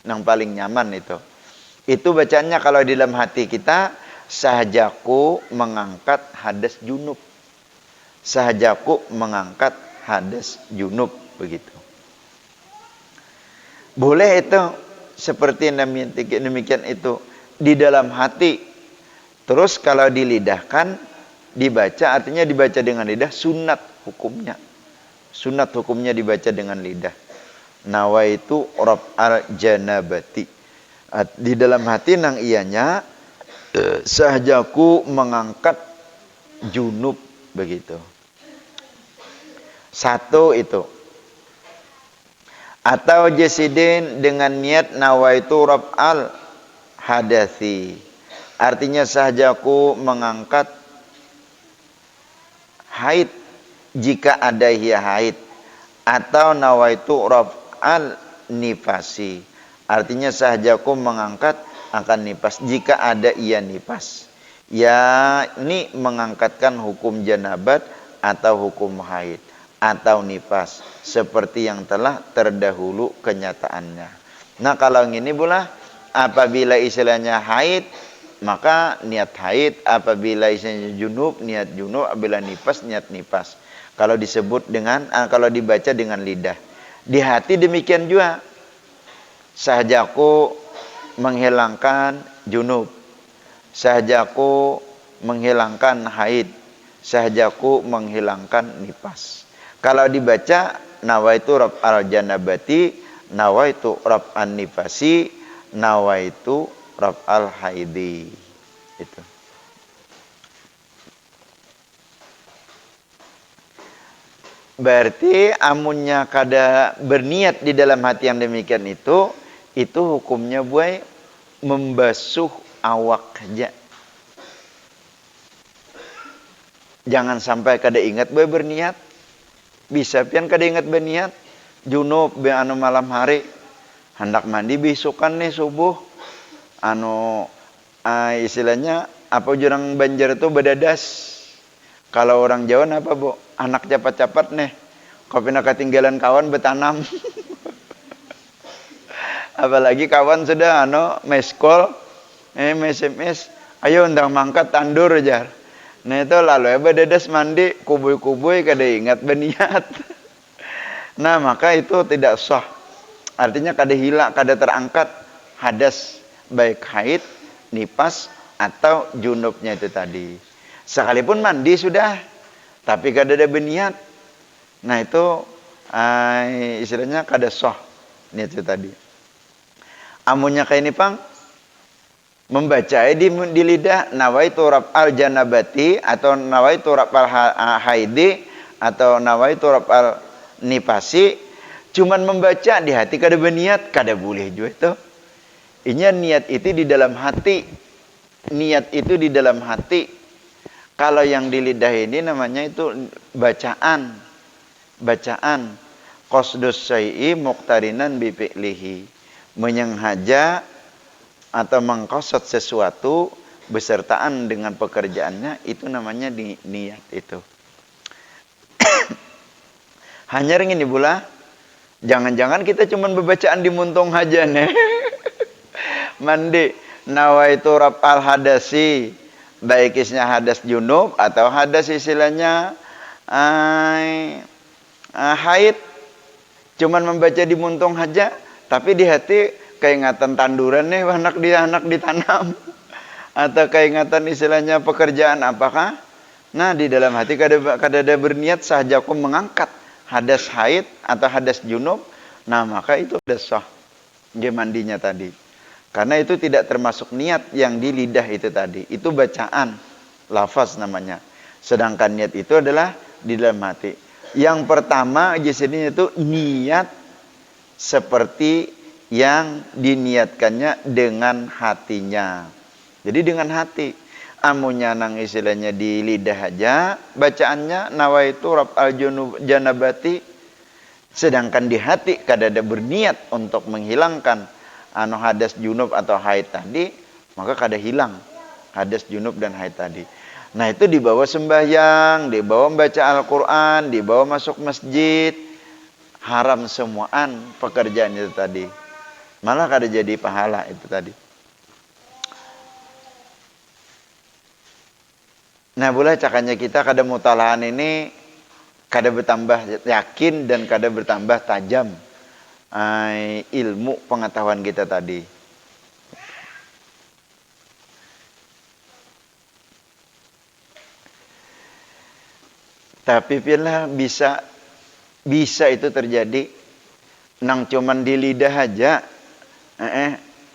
yang paling nyaman itu. Itu bacanya kalau di dalam hati kita, sahajaku mengangkat hadas junub. sahajaku mengangkat hadas junub begitu. Boleh itu seperti demikian itu di dalam hati. Terus kalau dilidahkan dibaca, artinya dibaca dengan lidah, sunat hukumnya. Sunat hukumnya dibaca dengan lidah. Nawaitu raf'al janabati. Di dalam hati nang ianya sahajaku mengangkat junub begitu. Satu itu. Atau jasidin dengan niat nawaitu raf'al hadasi. Artinya sahajaku mengangkat haid jika ada ia haid. Atau nawaitu raf'al nifasi. Artinya sahajaku mengangkat akan nifas jika ada ia nifas. Ya, ini mengangkatkan hukum janabat atau hukum haid atau nifas seperti yang telah terdahulu kenyataannya. Nah, kalau ini pula apabila istilahnya haid maka niat haid, apabila istilahnya junub niat junub, apabila nifas niat nifas. Kalau disebut dengan kalau dibaca dengan lidah. Di hati demikian juga. Sahajaku menghilangkan junub. Sahajaku menghilangkan haid. Sahajaku menghilangkan nifas. Kalau dibaca nawaitu raf'al janabati, nawaitu raf'an nifasi, nawaitu raf'al haidi. Itu. Berarti amunnya kada berniat di dalam hati yang demikian itu hukumnya buai membasuh awak aja. Jangan sampai kada ingat buai berniat. Bisa pian kada ingat berniat. Junub be anu malam hari. Hendak mandi besokan nih subuh. Istilahnya apa jurang Banjar itu badadas. Kalau orang Jawa apa bu? Anak capat-capat nih. Kopi nak ketinggalan kawan betanam. Apalagi kawan sudah meskol, SMS, ayo undang mangkat tandur jar. Nah itu lalu ya badadas mandi kubui-kubui kada ingat berniat. Nah maka itu tidak sah. Artinya kada hilang, kada terangkat hadas baik haid, nifas atau junubnya itu tadi. Sekalipun mandi sudah, tapi kada ada berniat. Nah itu istilahnya kada sah niat itu tadi. Amunnya kayak ini pang membaca di lidah nawaitu raf'al janabati atau nawaitu raf'al haidi atau nawaitu raf'al nifasi, cuman membaca di hati kada berniat, kada boleh juga itu. Ini niat itu di dalam hati. Niat itu di dalam hati. Kalau yang di lidah ini namanya itu bacaan. Bacaan. Qasdus syai'i muqtarinan bi fi'lihi. Menyengaja atau mengqasad sesuatu besertaan dengan pekerjaannya, itu namanya niat itu. Hanya ini pula, jangan-jangan kita cuma bacaan di muntung aja nih. Mandi nawaitu raf'al hadasi, baik isnya hadas junub atau hadas istilahnya haid, cuman membaca di muntung aja, tapi di hati keingatan tanduran nih anak ditanam, atau keingatan istilahnya pekerjaan apakah? Nah di dalam hati kada ada berniat sahajaku mengangkat hadas haid atau hadas junub, nah maka itu sudah sah mandinya tadi. Karena itu tidak termasuk niat yang di lidah itu tadi. Itu bacaan, lafaz namanya. Sedangkan niat itu adalah di dalam hati. Yang pertama di sini itu niat seperti yang diniatkannya dengan hatinya. Jadi dengan hati. Amunnya nang istilahnya di lidah aja, bacaannya nawaitu raf'al janabati. Sedangkan di hati kada ada berniat untuk menghilangkan hadas junub atau haid tadi, maka kada hilang hadas junub dan haid tadi. Nah itu dibawa sembahyang, dibawa membaca Al-Quran, dibawa masuk masjid, haram semuaan pekerjaan itu tadi. Malah kada jadi pahala itu tadi. Nah boleh cakanya kita kada mutalahan ini kada bertambah yakin dan kada bertambah tajam ilmu pengetahuan kita tadi. Tapi pilih bisa itu terjadi nang cuman di lidah aja.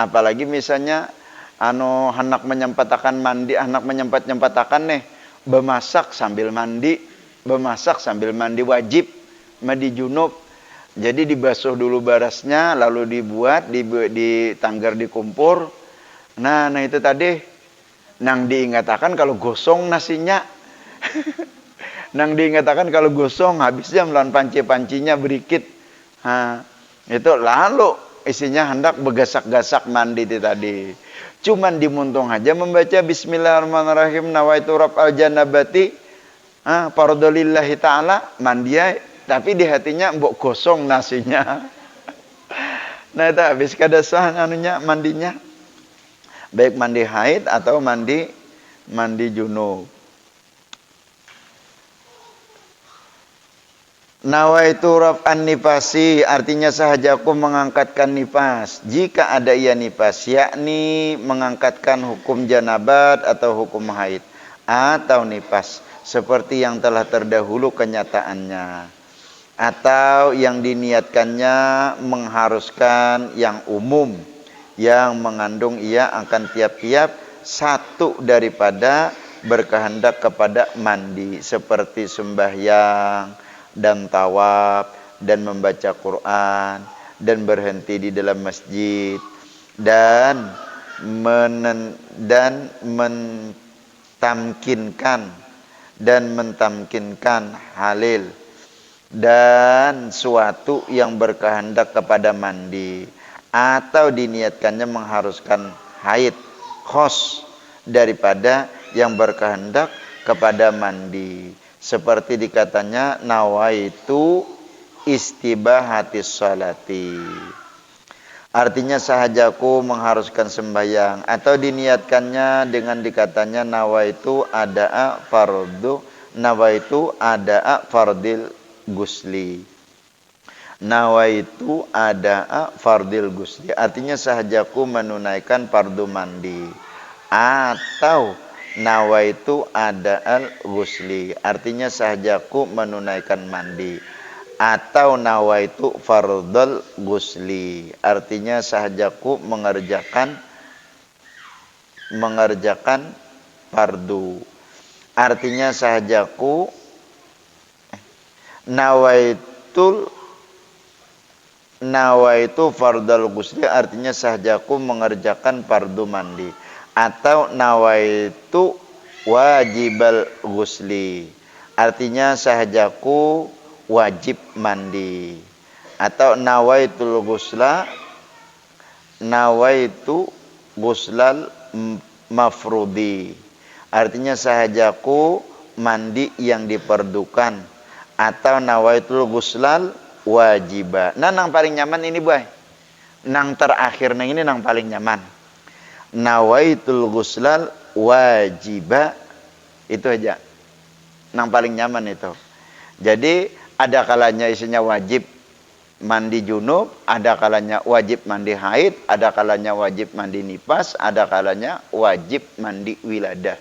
Apalagi misalnya hendak menyempatakan mandi, hendak menyempatakan nih bemasak sambil mandi, wajib mandi junub. Jadi dibasuh dulu barasnya, lalu dibuat ditanggar dikumpur. Nah itu tadi nang diingatakan kalau gosong nasinya. Nang diingatakan kalau gosong habisnya melawan panci-pancinya berikit. Itu lalu isinya hendak begasak-gasak mandi itu tadi. Cuman dimuntung aja membaca bismillahirrahmanirrahim nawaitu raf'al janabati fardholillahi ta'ala mandiai, tapi di hatinya mbok gosong nasinya. Nah itu habis kada sah mandinya. Baik mandi haid atau mandi junub. Nawaitu raf'an nifasi, artinya sahajaku mengangkatkan nifas. Jika ada ia nifas, yakni mengangkatkan hukum janabat atau hukum haid atau nifas, seperti yang telah terdahulu kenyataannya, atau yang diniatkannya mengharuskan yang umum, yang mengandung ia akan tiap-tiap satu daripada berkehendak kepada mandi, seperti sembahyang dan tawaf dan membaca Quran dan berhenti di dalam masjid dan mentamkinkan halil dan suatu yang berkehendak kepada mandi, atau diniatkannya mengharuskan haid khos daripada yang berkehendak kepada mandi, seperti dikatanya nawaitu istibahatis salati, artinya sahajaku mengharuskan sembahyang, atau diniatkannya dengan dikatanya nawaitu ada'a fardil gusli. Nawaitu ada'a fardil gusli, artinya sahajaku menunaikan fardu mandi, atau nawaitu ada'al ghusli, artinya sahajaku menunaikan mandi, atau nawaitu fardhal ghusli, artinya sahajaku mengerjakan fardu, artinya sahajaku nawaitu fardhal ghusli, artinya sahajaku mengerjakan fardu mandi, atau nawaitu wajibal ghusli, artinya sahajaku wajib mandi, atau nawaitu ghuslal mafrudi, artinya sahajaku mandi yang diperdukan, atau nawaitu ghuslal wajibah. Nah nang paling nyaman ini boy, nang terakhir ini nang paling nyaman. Nawaitul ghuslal wajibah, itu aja nang paling nyaman itu. Jadi ada kalanya isinya wajib mandi junub, ada kalanya wajib mandi haid, ada kalanya wajib mandi nifas, ada kalanya wajib mandi wiladah.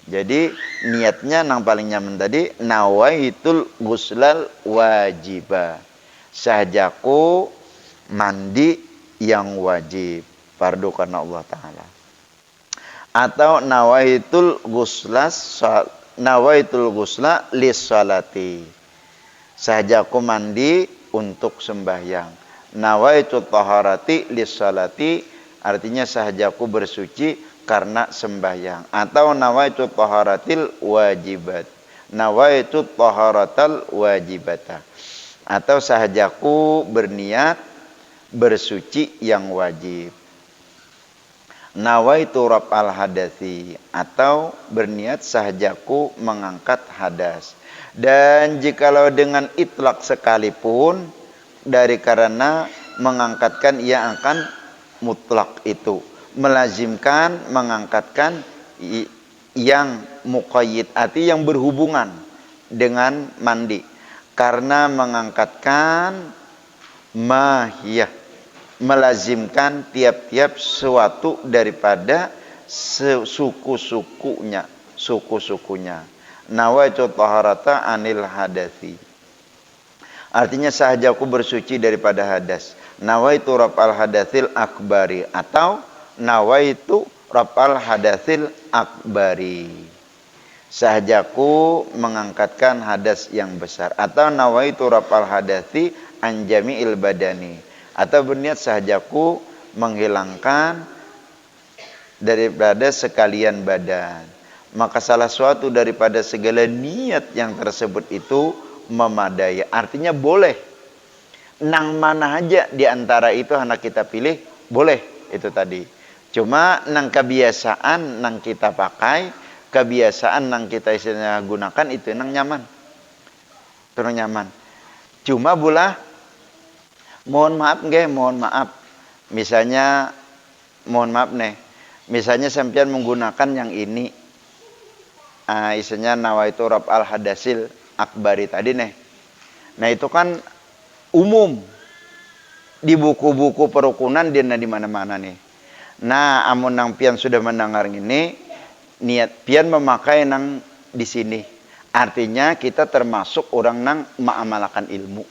Jadi niatnya nang paling nyaman tadi nawaitul ghuslal wajibah, sahajaku mandi yang wajib fardu karena Allah Ta'ala, atau nawaitul ghusla lis salati, sahajaku mandi untuk sembahyang. Nawaitu taharati lis salati, artinya sahajaku bersuci karena sembahyang, atau nawaitu taharatil wajibat, nawaitu taharatal wajibata, atau sahajaku berniat bersuci yang wajib. Nawaitu raf'al hadasi, atau berniat sahajaku mengangkat hadas. Dan jikalau dengan itlak sekalipun, dari karena mengangkatkan ia akan mutlak itu melazimkan mengangkatkan yang muqayyid, arti yang berhubungan dengan mandi, karena mengangkatkan mahiyah, melazimkan tiap-tiap suatu daripada suku-sukunya. Nawaitu taharata anil hadathi, artinya sahaja aku bersuci daripada hadas. Nawaitu raf'al hadathil akbari, atau nawaitu raf'al hadathil akbari, sahajaku mengangkatkan hadas yang besar, atau nawaitu raf'al hadathi an jami'il badani, atau berniat sahajaku menghilangkan daripada sekalian badan. Maka salah suatu daripada segala niat yang tersebut itu memadai, artinya boleh. Nang mana aja di antara itu anak kita pilih, boleh itu tadi. Cuma nang kebiasaan nang kita pakai, kebiasaan nang kita istilahnya gunakan itu nang nyaman. Itu nang nyaman. Cuma bulah mohon maaf nggih, mohon maaf. Misalnya mohon maaf nih. Misalnya sampean menggunakan yang ini. Istilahnya nawaitu raf'al hadasil akbari tadi nih. Nah, itu kan umum di buku-buku perukunan dia di mana-mana nih. Nah, amun nang pian sudah mendengar ini, niat pian memakai nang di sini. Artinya kita termasuk orang nang mengamalkan ilmu.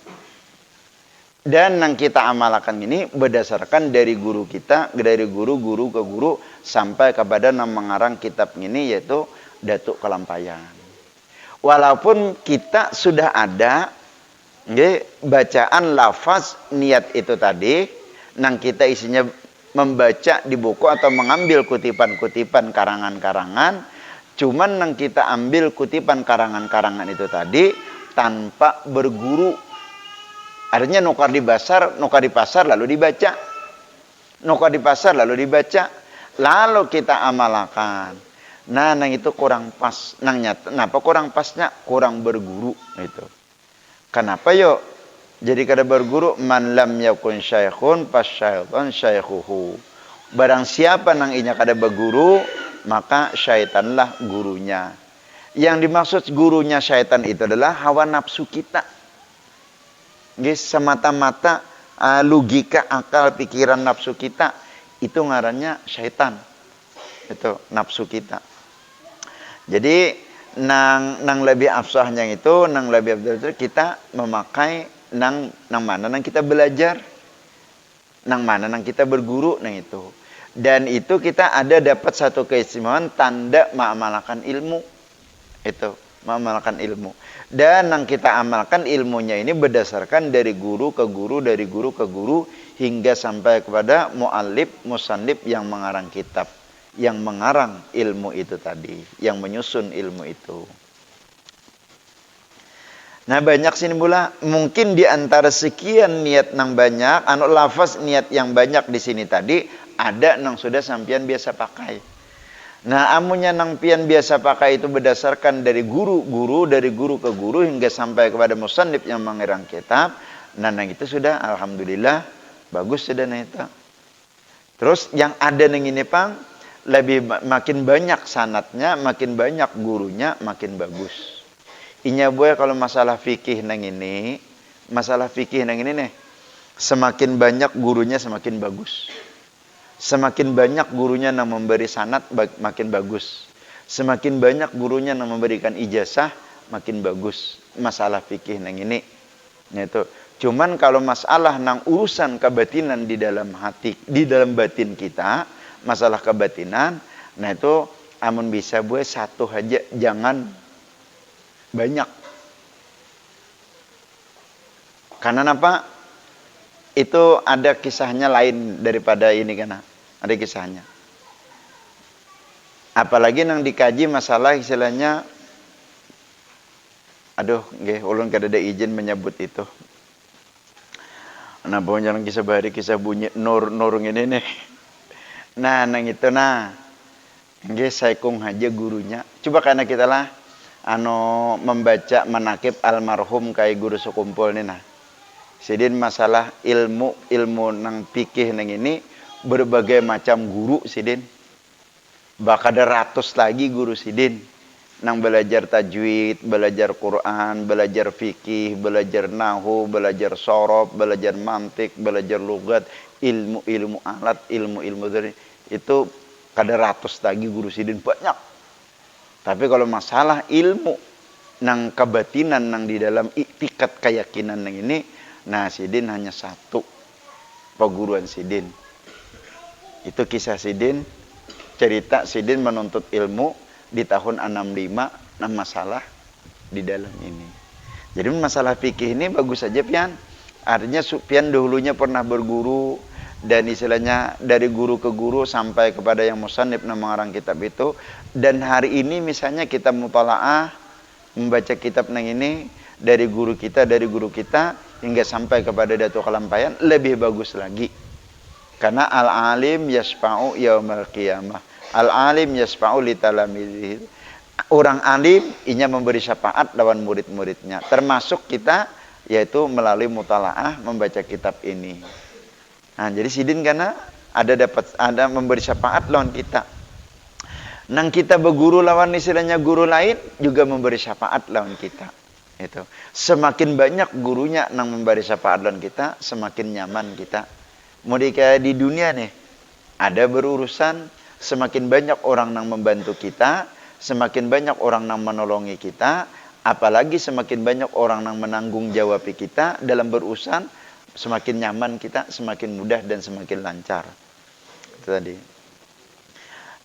Dan nang kita amalkan ini berdasarkan dari guru kita, dari guru ke guru sampai kepada nang mengarang kitab ini, yaitu Datuk Kelampayan. Walaupun kita sudah ada bacaan lafaz niat itu tadi, nang kita isinya membaca di buku atau mengambil kutipan-kutipan karangan-karangan, cuman nang kita ambil kutipan karangan-karangan itu tadi tanpa berguru. Artinya nukar di pasar lalu dibaca. Nukar di pasar lalu dibaca. Lalu kita amalkan. Nah, nang itu kurang pas. Nang nyata, kenapa kurang pasnya? Kurang berguru itu. Kenapa yuk? Jadi kada berguru, man lam yakun syaikhun fasyaitan syaikhuhu. Barang siapa nang inya kada berguru, maka syaitanlah gurunya. Yang dimaksud gurunya syaitan itu adalah hawa nafsu kita. Semata-mata logika, akal, pikiran nafsu kita, itu ngarannya syaitan. Itu nafsu kita. Jadi nang lebih afsahnya itu, nang lebih abdul itu kita memakai nang mana nang kita belajar, nang mana nang kita berguru, nang itu. Dan itu kita ada dapat satu keistimewaan tanda mengamalkan ilmu. Itu mengamalkan ilmu. Dan yang kita amalkan ilmunya ini berdasarkan dari guru ke guru, dari guru ke guru, hingga sampai kepada mu'allif, musannif yang mengarang kitab, yang mengarang ilmu itu tadi, yang menyusun ilmu itu. Nah, banyak sini pula, mungkin di antara sekian niat nang banyak, lafaz niat yang banyak di sini tadi, ada nang sudah sampean biasa pakai. Nah, amunnya nang pian biasa pakai itu berdasarkan dari guru ke guru hingga sampai kepada musannif yang mengarang kitab. Nah, nang itu sudah alhamdulillah bagus sudah nah itu. Terus yang ada nang ini pang lebih makin banyak sanatnya, makin banyak gurunya, makin bagus. Inya boy kalau masalah fikih nang ini nih, semakin banyak gurunya semakin bagus. Semakin banyak gurunya yang memberi sanad makin bagus. Semakin banyak gurunya yang memberikan ijazah makin bagus. Masalah fikih nang ini. Nah itu. Cuman kalau masalah nang urusan kebatinan di dalam hati, di dalam batin kita, masalah kebatinan, nah itu amun bisa buat satu aja, jangan banyak. Karena apa? Itu ada kisahnya lain daripada ini kan. Ada kisahnya. Apalagi nang dikaji masalah istilahnya, aduh, nggih, ulun kada ada izin menyebut itu. Nah, pokoknya nang kisah bahari, kisah bunyi nur ini nih. Nah, nang itu nggih saikung aja gurunya. Coba karena kita lah membaca manakib almarhum kai guru sekumpul nih nah. Sidin masalah ilmu nang fikih nang ini berbagai macam guru sidin. Bakal ada ratus lagi guru sidin nang belajar tajwid, belajar Quran, belajar fikih, belajar nahu, belajar sorob, belajar mantik, belajar lugat, ilmu-ilmu alat, ilmu-ilmu dari itu kada ratus lagi guru sidin banyak. Tapi kalau masalah ilmu nang kebatinan nang di dalam iktikat keyakinan nang ini, nah sidin hanya satu perguruan sidin. Itu kisah sidin, cerita sidin menuntut ilmu di tahun 65 masalah di dalam ini. Jadi masalah fikih ini bagus saja pian. Artinya pian dahulunya pernah berguru dan istilahnya dari guru ke guru sampai kepada yang musannif mengarang kitab itu. Dan hari ini misalnya kita mutalaah membaca kitab nang ini dari guru kita hingga sampai kepada Datuk Kalampayan lebih bagus lagi. Karena al-alim yasfa'u yaumal qiyamah. Al-alim yasfa'u li talamidhihi. Orang alim inya memberi syafaat lawan murid-muridnya. Termasuk kita yaitu melalui mutalaah membaca kitab ini. Nah, jadi sidin karena ada memberi syafaat lawan kita. Nang kita berguru lawan istilahnya guru lain juga memberi syafaat lawan kita. Itu. Semakin banyak gurunya nang memberi syafaat lawan kita, semakin nyaman kita. Mulai kayak di dunia nih, ada berurusan semakin banyak orang yang membantu kita, semakin banyak orang yang menolongi kita, apalagi semakin banyak orang yang menanggung jawab kita dalam berurusan, semakin nyaman kita, semakin mudah dan semakin lancar. Itu tadi.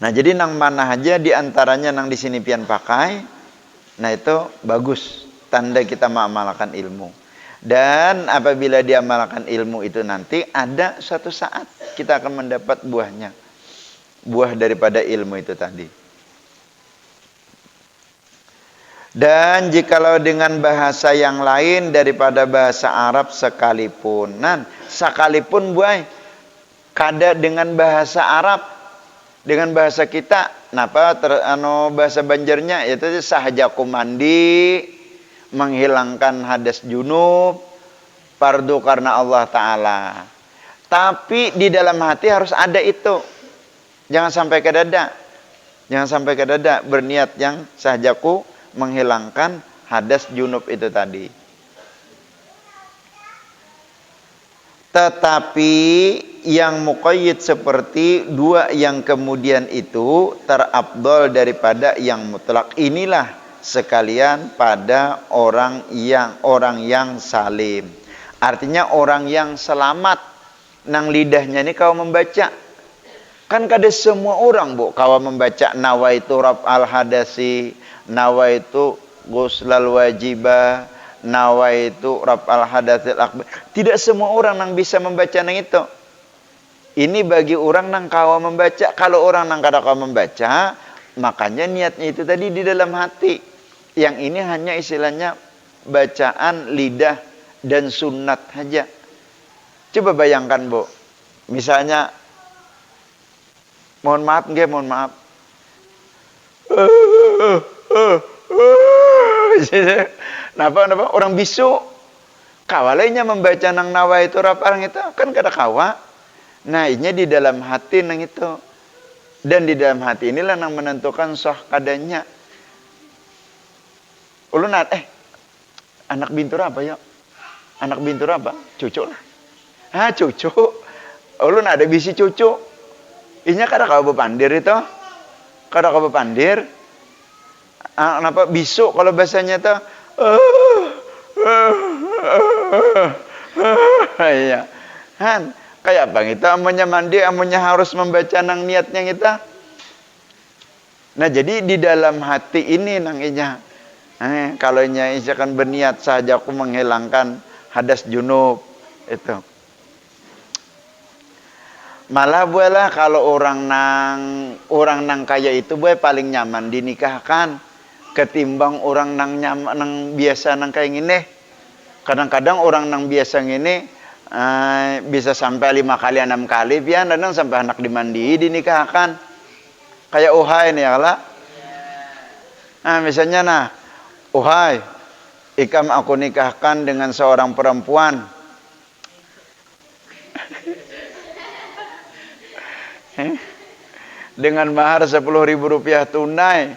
Nah, jadi nang mana aja di antaranya nang di sini pian pakai, nah itu bagus, tanda kita mengamalkan ilmu. Dan apabila diamalkan ilmu itu nanti ada suatu saat kita akan mendapat buahnya. Buah daripada ilmu itu tadi. Dan jikalau dengan bahasa yang lain daripada bahasa Arab sekalipun, sekalipun buah kada dengan bahasa Arab, dengan bahasa kita, napa bahasa Banjarnya yaitu sahajaku mandi, menghilangkan hadas junub, fardu karena Allah Ta'ala. Tapi di dalam hati harus ada itu. Jangan sampai ke dada. Jangan sampai ke dada berniat yang sahajaku menghilangkan hadas junub itu tadi. Tetapi yang muqayyid seperti dua yang kemudian itu terafdal daripada yang mutlak. Inilah sekalian pada orang yang salim. Artinya orang yang selamat nang lidahnya ini kau membaca. Kan kada semua orang kalau membaca nawaitu raf'al hadasi, nawaitu ghuslal wajibah, nawaitu raf'al hadatsil akbar. Tidak semua orang yang bisa membaca nang itu. Ini bagi orang nang kawa membaca. Kalau orang nang kada kawa membaca, makanya niatnya itu tadi di dalam hati. Yang ini hanya istilahnya bacaan lidah dan sunat saja. Coba bayangkan, misalnya mohon maaf. Napa orang bisu kawalainya membaca nang nawa itu rapang itu kan kada kawa. Nah, ini di dalam hati nang itu. Dan di dalam hati inilah nang menentukan sah kadanya. Ulun anak bintur apa ya? Anak bintur apa? Cucu lah. Cucu. Ulun ada bisi cucu. Inya kada kau bepandir itu. Kada kau bepandir. Kenapa bisu kalau bahasanya itu? Iya. Kayak bang itu amunnya mandi, amunnya harus membaca nang niatnya kita. Nah, jadi di dalam hati ini nang inya. Kalau inya kan berniat saja aku menghilangkan hadas junub itu. Malah buahlah kalau orang nang kaya itu buah paling nyaman dinikahkan ketimbang orang nang biasa nang kayak gini. Kadang-kadang orang nang biasa gini bisa sampai 5 kali 6 kali pian dan sampai anak dimandi dinikahkan. Kayak uhai nih ya lah. Misalnya uhai ikam aku nikahkan dengan seorang perempuan. dengan mahar 10.000 rupiah tunai.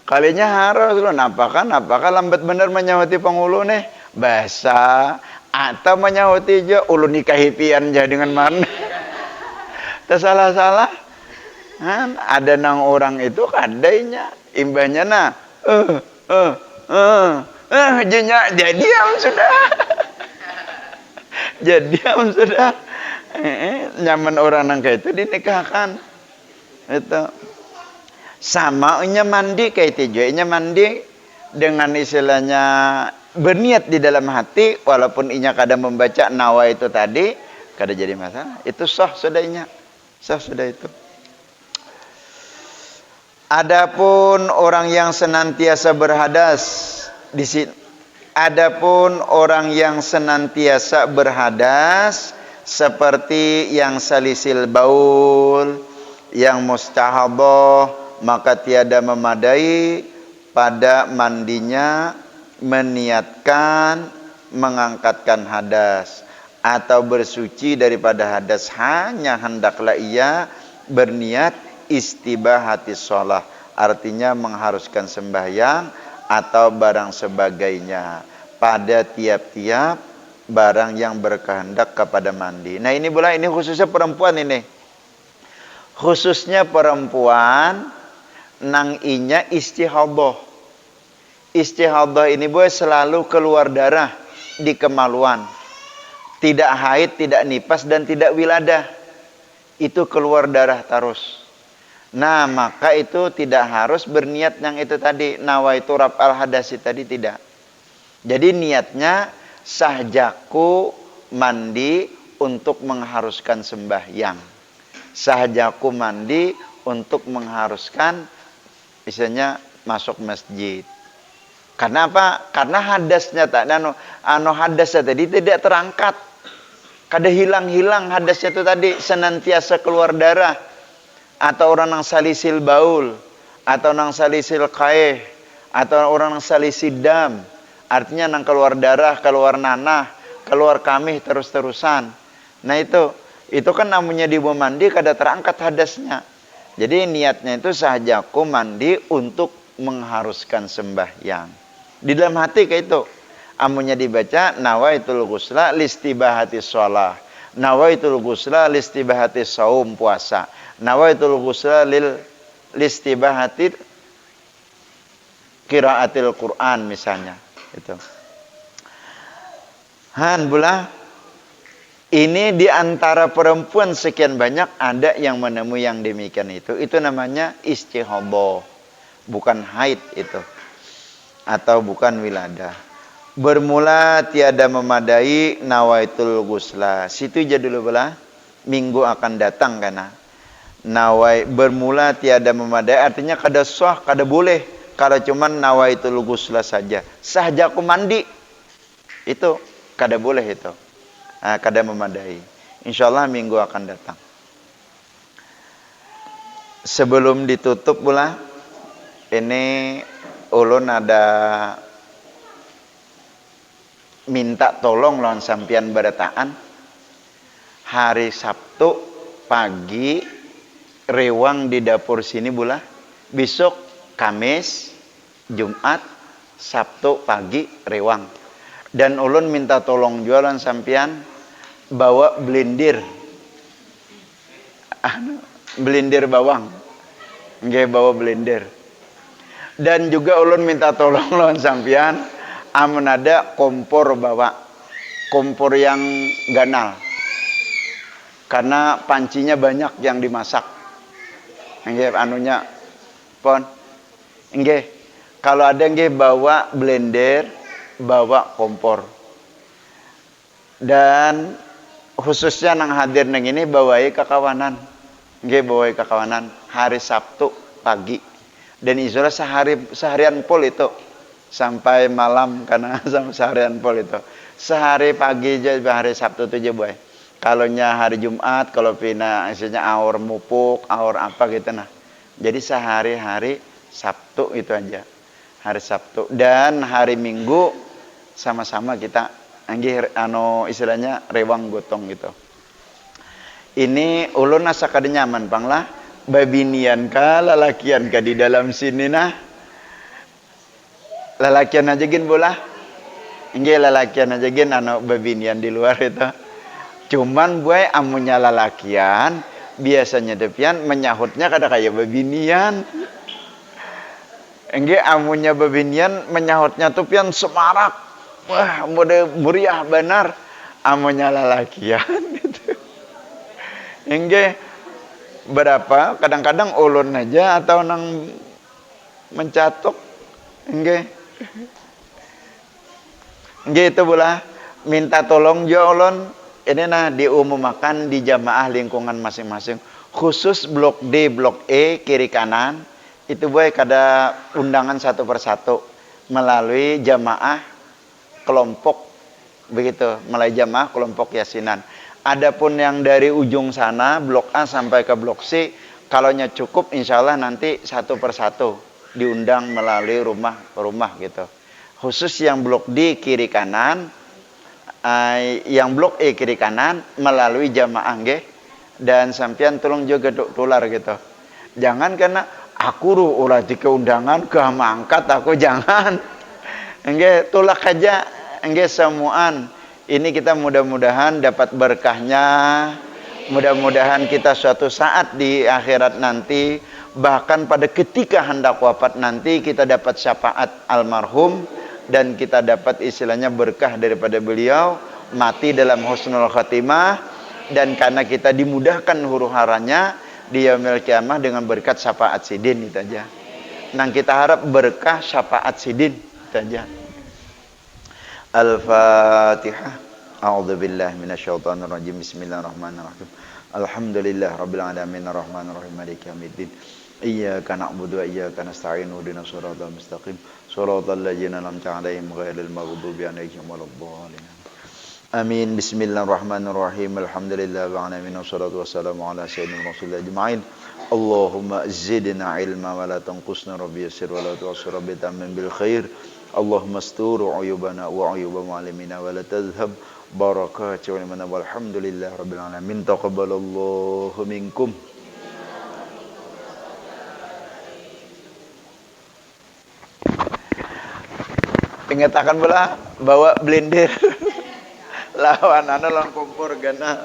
Kalinya harus lo napakan lambat bener menyauti penghulu nih bahasa atau menyauti je ulun nikahi pian jah dengan mahar. Tersalah-salah kan ada nang orang itu kadainya imbahnya nah jenya jadiam sudah. Jadiam sudah. Nyaman orang nang kayak itu dinikahkan. Itu sama nya mandi kayak itu juga nya mandi dengan istilahnya berniat di dalam hati walaupun inya kadang membaca nawa itu tadi kada jadi masalah. Itu sah sudahnya. Sah sudah itu. Adapun orang yang senantiasa berhadas di sini. Adapun orang yang senantiasa berhadas seperti yang salisil baul, yang mustahadah, maka tiada memadai pada mandinya meniatkan mengangkatkan hadas atau bersuci daripada hadas, hanya hendaklah ia berniat istibahati sholat, artinya mengharuskan sembahyang atau barang sebagainya pada tiap-tiap barang yang berkehendak kepada mandi. Nah ini pula, ini khususnya perempuan ini. Khususnya perempuan nang inya istihadah. Istihadah ini boleh selalu keluar darah di kemaluan. Tidak haid, tidak nifas dan tidak wiladah. Itu keluar darah terus. Nah, maka itu tidak harus berniat yang itu tadi, nawaitu raf'al hadasi tadi, tidak. Jadi niatnya sahjaku mandi untuk mengharuskan sembahyang. Sahjaku mandi untuk mengharuskan misalnya masuk masjid. Karena apa? Karena hadasnya tadi hadasnya tadi tidak terangkat. Kada hilang-hilang hadasnya itu tadi, senantiasa keluar darah. Atau orang yang salisil baul, atau nang salisil kaeh, atau orang yang salisil dam, artinya nang keluar darah, keluar nanah, keluar kamih terus-terusan. Nah itu kan namanya di bawah mandi kada terangkat hadasnya. Jadi niatnya itu sahajaku mandi untuk mengharuskan sembahyang. Di dalam hati kayak itu. Amunnya dibaca nawaitul ghusla listibahati shalah, nawaitul ghusla listibahati saum puasa, nawaitul ghusla listibahati qiraatil Quran misalnya itu. Han pula ini di antara perempuan sekian banyak ada yang menemui yang demikian itu. Itu namanya istihadah, bukan haid itu. Atau bukan wiladah. Bermula tiada memadai nawaitul ghusla. Situ aja dulu belah. Minggu akan datang karena bermula tiada memadai artinya kada sah, kada boleh. Kalau cuman nawaitul ghusla saja. Sahaja aku mandi. Itu kada boleh itu. Kada memadai. Insyaallah minggu akan datang. Sebelum ditutup pula, ini ulun ada minta tolong lawan sampian berataan. Hari Sabtu pagi rewang di dapur sini pula. Besok Kamis, Jumat, Sabtu pagi rewang. Dan ulun minta tolong jualan sampian bawa blendir. Blendir bawang. Nggih bawa blender. Dan juga ulun minta tolong lawan sampian amun ada kompor bawa. Kompor yang ganal. Karena pancinya banyak yang dimasak. Nggih anunya pon. Nggih. Kalau ada nggih bawa blender, bawa kompor. Dan khususnya nang hadir nang ini bawai kakawanan. Nggih bawai kakawanan hari Sabtu pagi. Dan insyaallah seharian pol itu sampai malam karena seharian pol itu. Sehari pagi aja hari Sabtu itu aja boy. Kalau nya hari Jumat kalau pina istilahnya aur mupuk, aur apa gitu nah. Jadi sehari-hari Sabtu itu aja. Hari Sabtu dan hari Minggu sama-sama kita anggih istilahnya rewang gotong gitu. Ini ulun asa kada nyaman panglah babinian ka lalakian ka di dalam sini nah. Lalakian aja gin bola. Enggak lalakian aja gin anu babinian di luar itu. Cuman buai amunya lalakian biasanya depian menyahutnya kada kayak babinian. Enggak amunya babinian menyahutnya tuh pian semarak. Wah, mode meriah benar. Amunya lalakian gitu. Enggak berapa kadang-kadang ulun aja atau nang mencatok. Enggak. Enggak itu bola minta tolong jo ulun ini nah diumumkan di jamaah lingkungan masing-masing khusus blok D blok E kiri kanan itu boy kada undangan satu persatu melalui jamaah kelompok begitu melalui jamaah kelompok yasinan. Adapun yang dari ujung sana blok A sampai ke blok C kalaunya cukup insya Allah nanti satu persatu diundang melalui rumah gitu. Khusus yang blok D kiri kanan yang blok E kiri kanan melalui jamaah nggih dan sampean tolong juga tular gitu. Jangan karena aku ulah di keundangan ke mangkat aku jangan. Nggih tulak aja nggih semuaan. Ini kita mudah-mudahan dapat berkahnya. Mudah-mudahan kita suatu saat di akhirat nanti bahkan pada ketika hendak wafat nanti kita dapat syafaat almarhum dan kita dapat istilahnya berkah daripada beliau mati dalam husnul khatimah dan karena kita dimudahkan huru-haranya di yaumil kiamah dengan berkat syafaat sidin itu aja. Nah kita harap berkah syafaat sidin itu aja. Al-Fatihah. A'udzubillahi minasyaitonir rajim. Bismillahirrahmanirrahim. Alhamdulillah rabbil alamin arrahmanir rahim maliki yaumiddin. Iyyaka na'budu wa iyyaka nasta'in ihdinas siratal mustaqim siratal ladzina an'amta 'alaihim ghairil maghdubi 'alaihim waladdallin. Amin. Bismillahirrahmanirrahim. Alhamdulillahil alamin wassalatu wassalamu ala sayyidina rasulillah ajma'in. Allahumma zidna ilma wa la tanqusna rabbi yassir wa la tu'assir rabbi tamim bil khair. Allahumma astur uyubana wa uyuba mu'allimina wa la tadhhab barakatuh wa liman walhamdulillah rabbil alamin. Taqabbalallahu minkum. Ingatakan pula bawa blender lawan lawan kompor gana